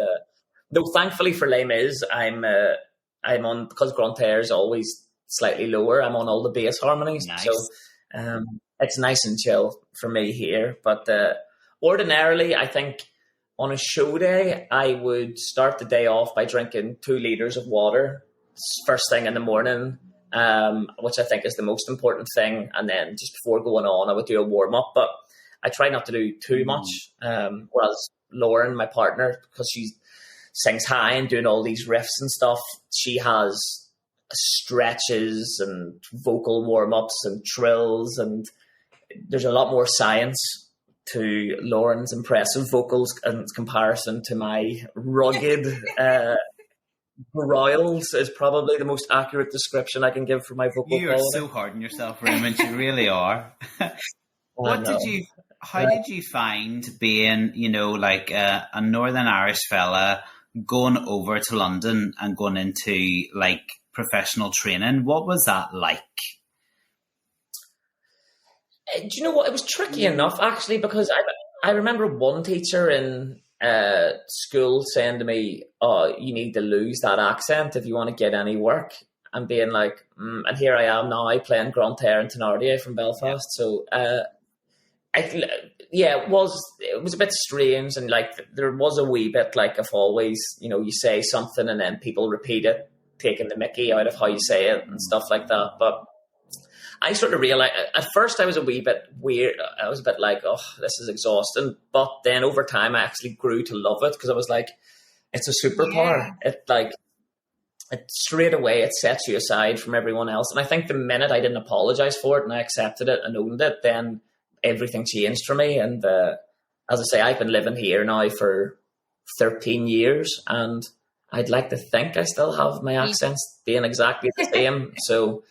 no, thankfully for Les Mis, I'm on, because Grantaire is always slightly lower, I'm on all the bass harmonies. Nice. So it's nice and chill for me here. But ordinarily, I think on a show day, I would start the day off by drinking 2 litres of water first thing in the morning, which I think is the most important thing. And then just before going on, I would do a warm-up. But I try not to do too much. Whereas Lauren, my partner, because she sings high and doing all these riffs and stuff, she has stretches and vocal warm-ups and trills. And there's a lot more science to Lauren's impressive vocals in comparison to my rugged growls is probably the most accurate description I can give for my vocal quality. You are so hard on yourself, Raymond. You really are. How did you find being, you know, like a Northern Irish fella going over to London and going into like professional training? What was that like? Do you know what? It was tricky enough, actually, because I remember one teacher in school saying to me, "Oh, you need to lose that accent if you want to get any work." And being like, and here I am now playing Grantaire and Thénardier from Belfast. So, it was a bit strange, and like there was a wee bit like of always, you know, you say something and then people repeat it, taking the mickey out of how you say it and stuff like that. But I sort of realized, at first I was a wee bit weird. I was a bit like, oh, this is exhausting. But then over time, I actually grew to love it because I was like, it's a superpower. Yeah. It straight away, it sets you aside from everyone else. And I think the minute I didn't apologize for it and I accepted it and owned it, then everything changed for me. And as I say, I've been living here now for 13 years. And I'd like to think I still have my accents being exactly the same. So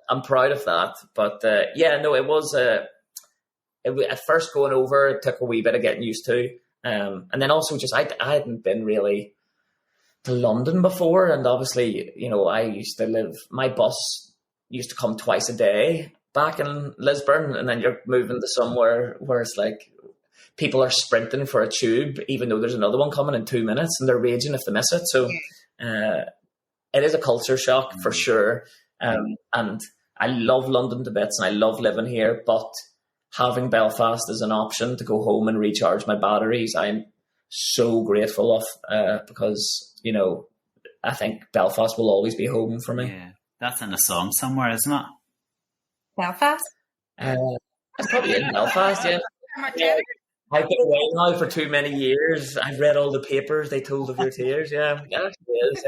I'm proud of that. But it was at first going over, it took a wee bit of getting used to. And then also just I hadn't been really to London before. And obviously, you know, my bus used to come twice a day back in Lisburn. And then you're moving to somewhere where it's like people are sprinting for a tube, even though there's another one coming in 2 minutes and they're raging if they miss it. So it is a culture shock for sure. And I love London to bits and I love living here, but having Belfast as an option to go home and recharge my batteries, I'm so grateful of because, you know, I think Belfast will always be home for me. Yeah, that's in a song somewhere, isn't it? Belfast? It's probably in Belfast, yeah. I've been away now for too many years. I've read all the papers they told of your tears. Yeah, it actually is.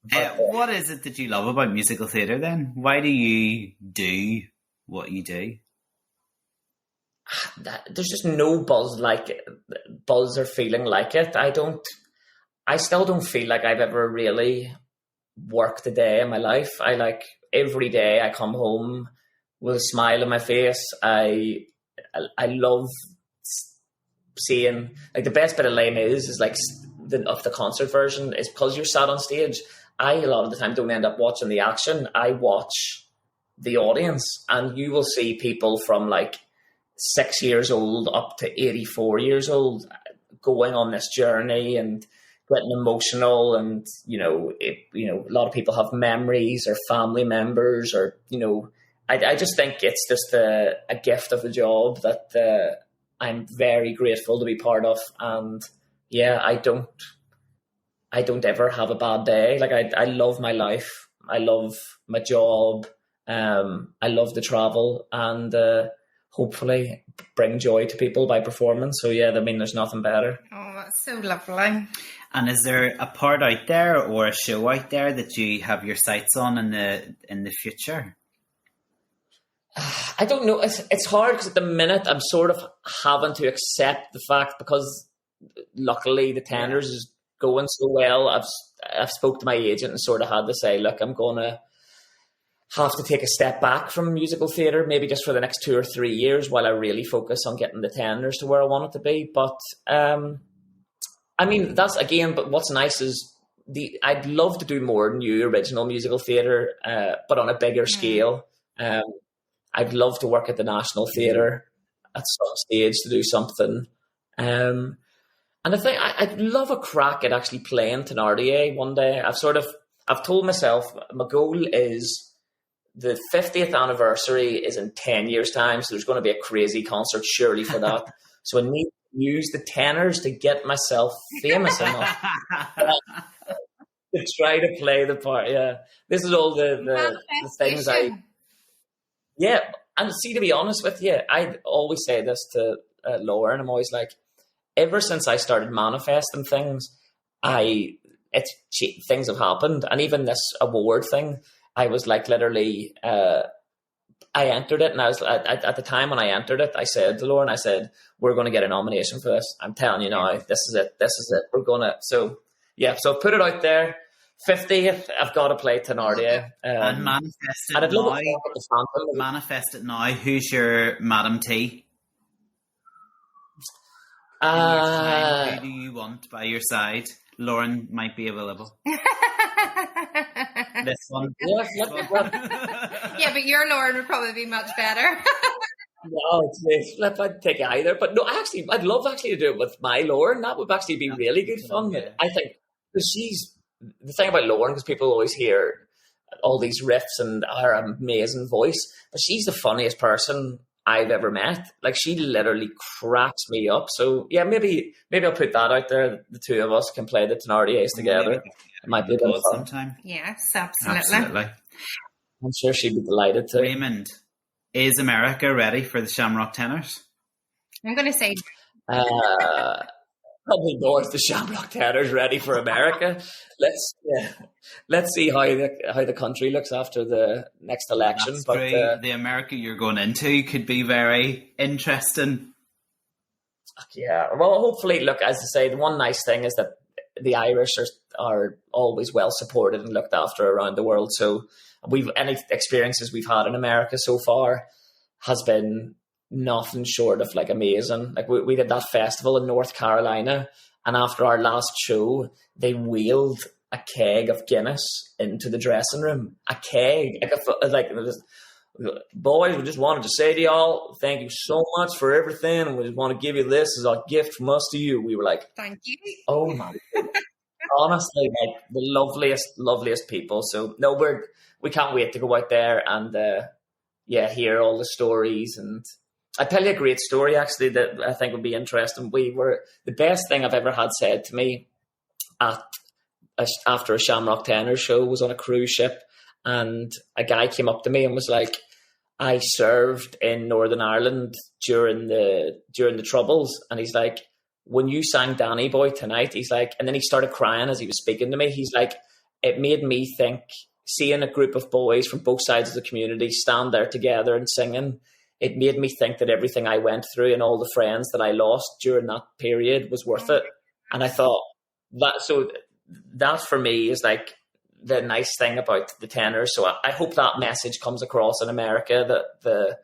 Yeah. What is it that you love about musical theatre then? Why do you do what you do? There's just no buzz or feeling like it. I still don't feel like I've ever really worked a day in my life. Every day I come home with a smile on my face. I love seeing, like, the best bit of Les Mis is like of the concert version is because you're sat on stage. I a lot of the time don't end up watching the action. I watch the audience, and you will see people from like 6 years old up to 84 years old going on this journey and getting emotional. And a lot of people have memories or family members, or I just think it's just a gift of the job that I'm very grateful to be part of. And yeah, I don't ever have a bad day. Like I love my life. I love my job. I love to travel and hopefully bring joy to people by performing. So yeah, I mean, there's nothing better. Oh, that's so lovely. And is there a part out there or a show out there that you have your sights on in the future? I don't know. It's hard because at the minute I'm sort of having to accept the fact, because luckily the Tenors is going so well. I've spoke to my agent and sort of had to say, look, I'm going to have to take a step back from musical theatre, maybe just for the next 2 or 3 years while I really focus on getting the Tenors to where I want it to be. But I mean, that's again, but what's nice is I'd love to do more new original musical theatre, but on a bigger scale. I'd love to work at the National Theatre at some stage to do something. And I think I'd love a crack at actually playing Thenardier one day. I've told myself my goal is the 50th anniversary is in 10 years' time, so there's going to be a crazy concert surely for that. So I need to use the Tenors to get myself famous enough to try to play the part. Yeah, this is all the things Yeah, and see, to be honest with you, I always say this to Lauren. I'm always like, ever since I started manifesting things, things have happened, and even this award thing, I was like, literally, I entered it, and I was at the time when I entered it, I said to Lauren, I said, we're going to get a nomination for this. I'm telling you now, this is it. We're gonna. So yeah, so put it out there. 50th, I've got to play Thenardier. And manifest it now. Who's your Madam T? Who do you want by your side? Lauren might be available. This one. Yeah, but your Lauren would probably be much better. No, I'd take either. But no, actually, I'd love to do it with my Lauren. That would actually be really good fun. Yeah. I think, because the thing about Lauren, because people always hear all these riffs and her amazing voice, but she's the funniest person I've ever met. Like, she literally cracks me up. So yeah, maybe I'll put that out there. The two of us can play the Thenardiers together. It might be a bit of fun sometime. Yes, absolutely. I'm sure she'd be delighted to. Raymond, is America ready for the Shamrock Tenors? I'm going to say probably north the Shamrock Tenors ready for America. Let's see how the country looks after the next election. That's but true. The America you're going into could be very interesting. Yeah, well, hopefully, look, as I say, the one nice thing is that the Irish are always well supported and looked after around the world. So any experiences we've had in America so far has been nothing short of like amazing. Like we did that festival in North Carolina, and after our last show, they wheeled a keg of Guinness into the dressing room. A keg, boys, we just wanted to say to y'all, thank you so much for everything, and we just want to give you this as a gift from us to you. We were like, thank you. Oh my God. Honestly, like the loveliest people. So no, we can't wait to go out there and hear all the stories. And I'll tell you a great story actually that I think would be interesting. The best thing I've ever had said to me after a Shamrock Tenors show was on a cruise ship, and a guy came up to me and was like, I served in Northern Ireland during the Troubles, and he's like, when you sang Danny Boy tonight, he's like, and then he started crying as he was speaking to me. He's like, it made me think, seeing a group of boys from both sides of the community stand there together and singing, it made me think that everything I went through and all the friends that I lost during that period was worth it. And I thought that for me is like the nice thing about the Tenors. So I hope that message comes across in America, that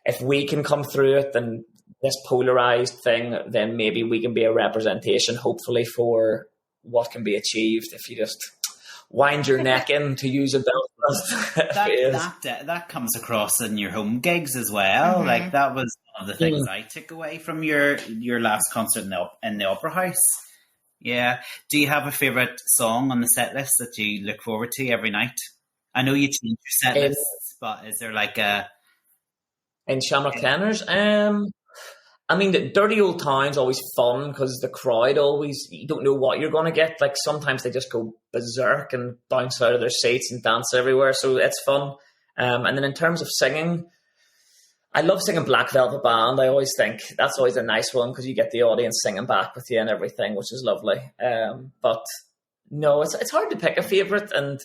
if we can come through it, then this polarized thing, then maybe we can be a representation, hopefully, for what can be achieved if you just wind your neck in, to use a Belfast phrase. That comes across in your home gigs as well. Mm-hmm. Like, that was one of the things I took away from your last concert in the Opera House. Yeah. Do you have a favourite song on the set list that you look forward to every night? I know you change your set lists, but is there like a... In Shamrock Tenors? I mean, the Dirty Old Town's always fun because the crowd you don't know what you're going to get. Like, sometimes they just go berserk and bounce out of their seats and dance everywhere. So it's fun. And then in terms of singing, I love singing Black Velvet Band. I always think that's always a nice one because you get the audience singing back with you and everything, which is lovely. But no, it's hard to pick a favourite. And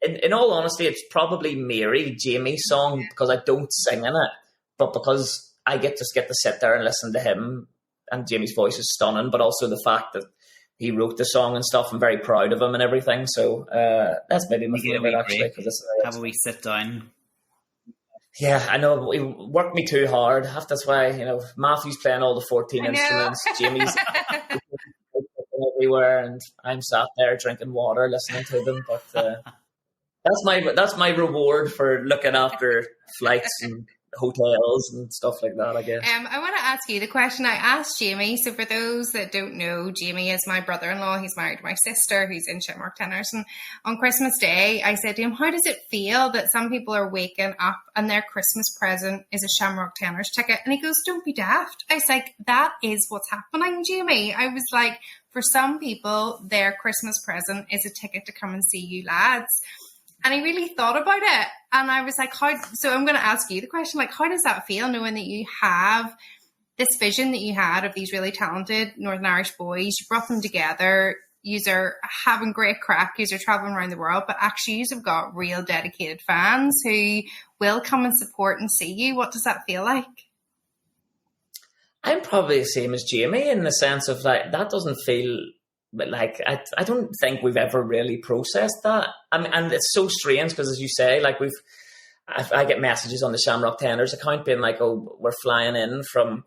in all honesty, it's probably Mary, Jamie's song, because I don't sing in it, but because I get to sit there and listen to him, and Jamie's voice is stunning, but also the fact that he wrote the song and stuff. I'm very proud of him and everything. So that's maybe my favourite, actually. Have a wee sit down. Yeah, I know. It worked me too hard. That's why, Matthew's playing all the 14 instruments. Jamie's everywhere, and I'm sat there drinking water, listening to them. But that's my reward for looking after flights and hotels and stuff like that, I guess. I want to ask you the question I asked Jamie. So for those that don't know, Jamie is my brother-in-law. He's married to my sister, who's in Shamrock Tenors. And on Christmas Day, I said to him, how does it feel that some people are waking up and their Christmas present is a Shamrock Tenors ticket? And he goes, don't be daft. I was like, that is what's happening, Jamie. I was like, for some people, their Christmas present is a ticket to come and see you lads. And I really thought about it. And I was like, so I'm going to ask you the question, like, how does that feel knowing that you have this vision that you had of these really talented Northern Irish boys? You brought them together. You are having great crack. You are traveling around the world. But actually, you have got real dedicated fans who will come and support and see you. What does that feel like? I'm probably the same as Jamie in the sense of like, that doesn't feel... But like, I don't think we've ever really processed that. I mean, and it's so strange because, as you say, like I get messages on the Shamrock Tenors account being like, "Oh, we're flying in from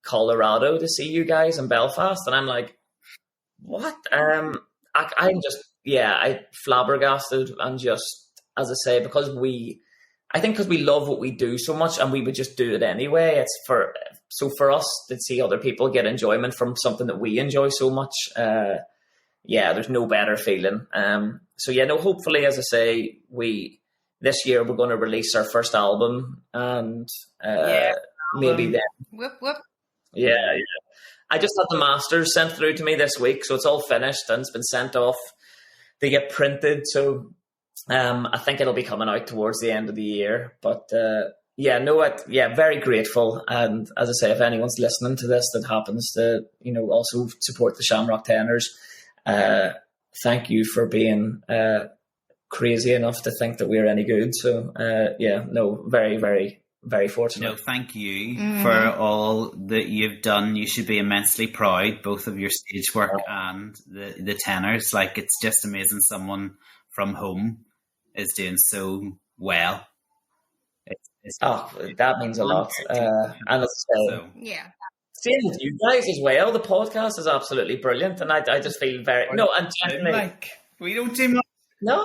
Colorado to see you guys in Belfast," and I'm like, "What?" I'm just, I flabbergasted, and just, as I say, because we love what we do so much, and we would just do it anyway. So for us to see other people get enjoyment from something that we enjoy so much, there's no better feeling. Hopefully, as I say, this year we're going to release our first album, and maybe then. Whoop, whoop. Yeah. I just had the masters sent through to me this week, so it's all finished and it's been sent off. They get printed, so I think it'll be coming out towards the end of the year, but very grateful. And as I say, if anyone's listening to this that happens to, also support the Shamrock Tenors, thank you for being crazy enough to think that we're any good. So, very, very, very fortunate. No, thank you for all that you've done. You should be immensely proud, both of your stage work and the tenors. Like, it's just amazing someone from home is doing so well. That means a lot. And as I say, same with you guys as well. The podcast is absolutely brilliant, and I just feel very we don't do much. No,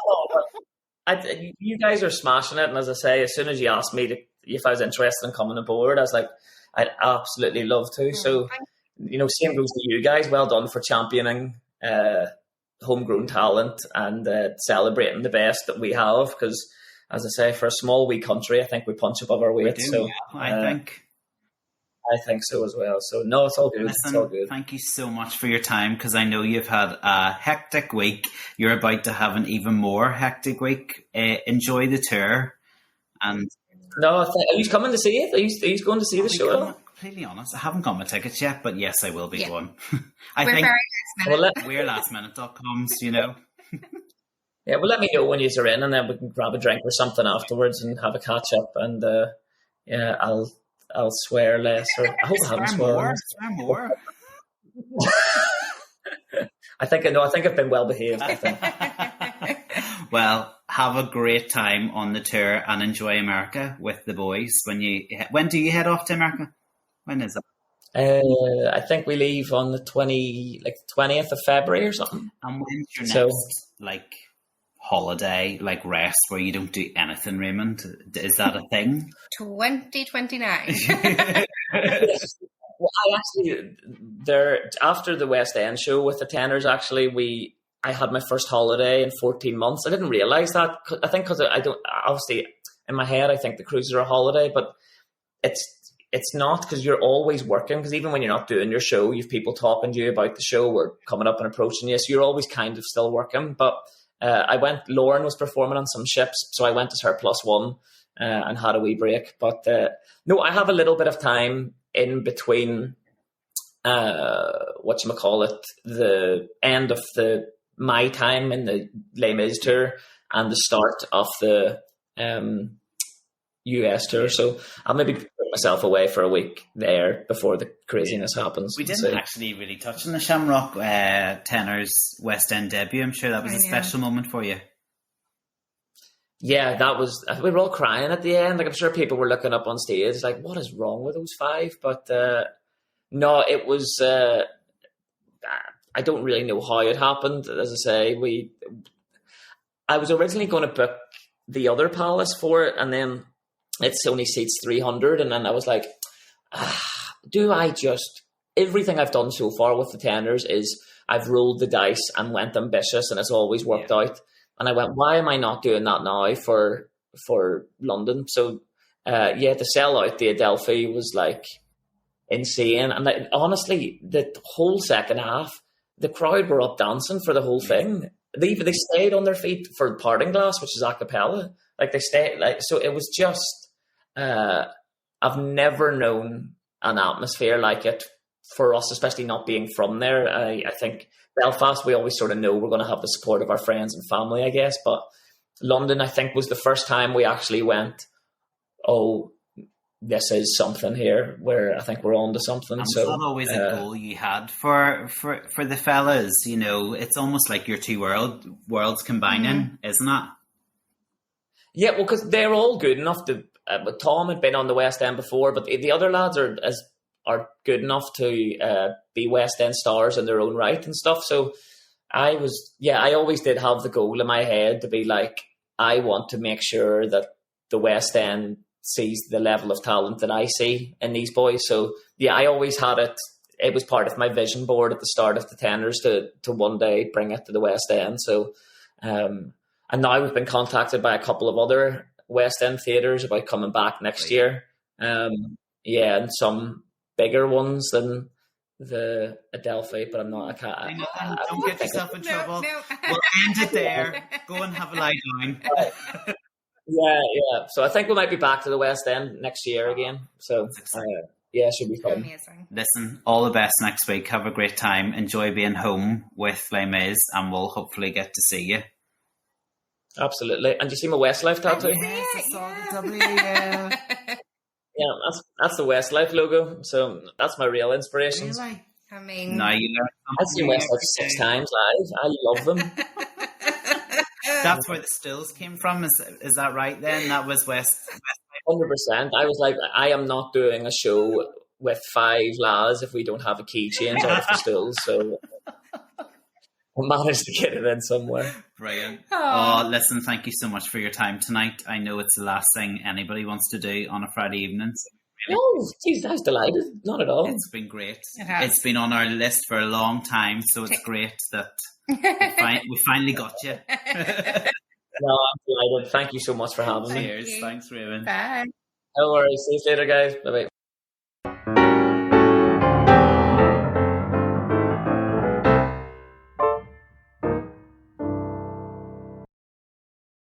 you guys are smashing it. And as I say, as soon as you asked me if I was interested in coming aboard, I was like, I'd absolutely love to. So, same goes to you guys. Well done for championing homegrown talent and celebrating the best that we have, because as I say, for a small wee country, I think we punch above our weight. I think so as well. So no, it's all good. Listen, it's all good. Thank you so much for your time, because I know you've had a hectic week. You're about to have an even more hectic week. Enjoy the tour. And are you coming to see it? Are you going to see the show? Completely honest, I haven't got my tickets yet, but yes, I will be going. We're think very last minute. we're lastminute.coms, Yeah, well, let me know when you're in, and then we can grab a drink or something afterwards and have a catch up. And I'll swear less, or I hope I haven't sworn. Swear more. I think I've been well behaved. I think. Well, have a great time on the tour and enjoy America with the boys. When do you head off to America? When is it? I think we leave on the 20th of February or something. And when's your next holiday, rest, where you don't do anything, Raymond? Is that a thing? 2029. Well, after the West End show with the Tenors, actually, I had my first holiday in 14 months. I didn't realise that. I think because I don't, obviously, in my head, I think the cruises are a holiday, but it's not, because you're always working, because even when you're not doing your show, you have people talking to you about the show or coming up and approaching you, so you're always kind of still working. But Lauren was performing on some ships, so I went as her +1 and had a wee break. But no, I have a little bit of time in between, the end of my time in the Les Mis tour and the start of the US tour. So I'll maybe put myself away for a week there before the craziness happens. We didn't actually really touch on the Shamrock Tenors West End debut. I'm sure that was a special moment for you. Yeah, we were all crying at the end. Like, I'm sure people were looking up on stage like, what is wrong with those 5? But no, it was, I don't really know how it happened. As I say, I was originally going to book the other palace for it, and then it's only seats 300. And then I was like, everything I've done so far with the tenors is I've rolled the dice and went ambitious, and it's always worked out. And I went, why am I not doing that now for London? So, to sell out the Adelphi was like insane. And honestly, the whole second half, the crowd were up dancing for the whole thing. They stayed on their feet for Parting Glass, which is a cappella. Like, they stayed, so it was just, I've never known an atmosphere like it for us, especially not being from there. I think Belfast, we always sort of know we're going to have the support of our friends and family, I guess. But London, I think, was the first time we actually went, oh, this is something here, where I think we're on to something. And so was that always a goal you had for the fellas? You know, it's almost like your two worlds combining, isn't it? Yeah, well, because they're all good enough to. Tom had been on the West End before, but the other lads are good enough to be West End stars in their own right and stuff. So I always did have the goal in my head to be like, I want to make sure that the West End sees the level of talent that I see in these boys. So yeah, I always had it. It was part of my vision board at the start of the Tenors to one day bring it to the West End. So, and now we've been contacted by a couple of other West End theatres about coming back next year. And some bigger ones than the Adelphi, but I'm not. Don't get yourself in trouble. No. We'll end it there. Go and have a lie down. Yeah. So I think we might be back to the West End next year again. So it should be fun. Amazing. Listen, all the best next week. Have a great time. Enjoy being home with Les Mis, and we'll hopefully get to see you. Absolutely. And do you see my Westlife tattoo? Yes, I saw the W. Yeah. Yeah, that's the Westlife logo. So that's my real inspiration. Really? I mean, Now you learn I've seen Westlife 6 times live. I love them. That's where the stills came from. Is that right? Then that was West. 100%. I was like, I am not doing a show with 5 lads if we don't have a key change out of the stills. So I managed to get it in somewhere. Brilliant. Oh, listen, thank you so much for your time tonight. I know it's the last thing anybody wants to do on a Friday evening. So no, geez, I was delighted. Not at all. It's been great. It's been on our list for a long time, so it's great that we finally got you. No, I'm delighted. Thank you so much for having me. Cheers. Thanks, Raymond. Bye. No worries. See you later, guys. Bye-bye.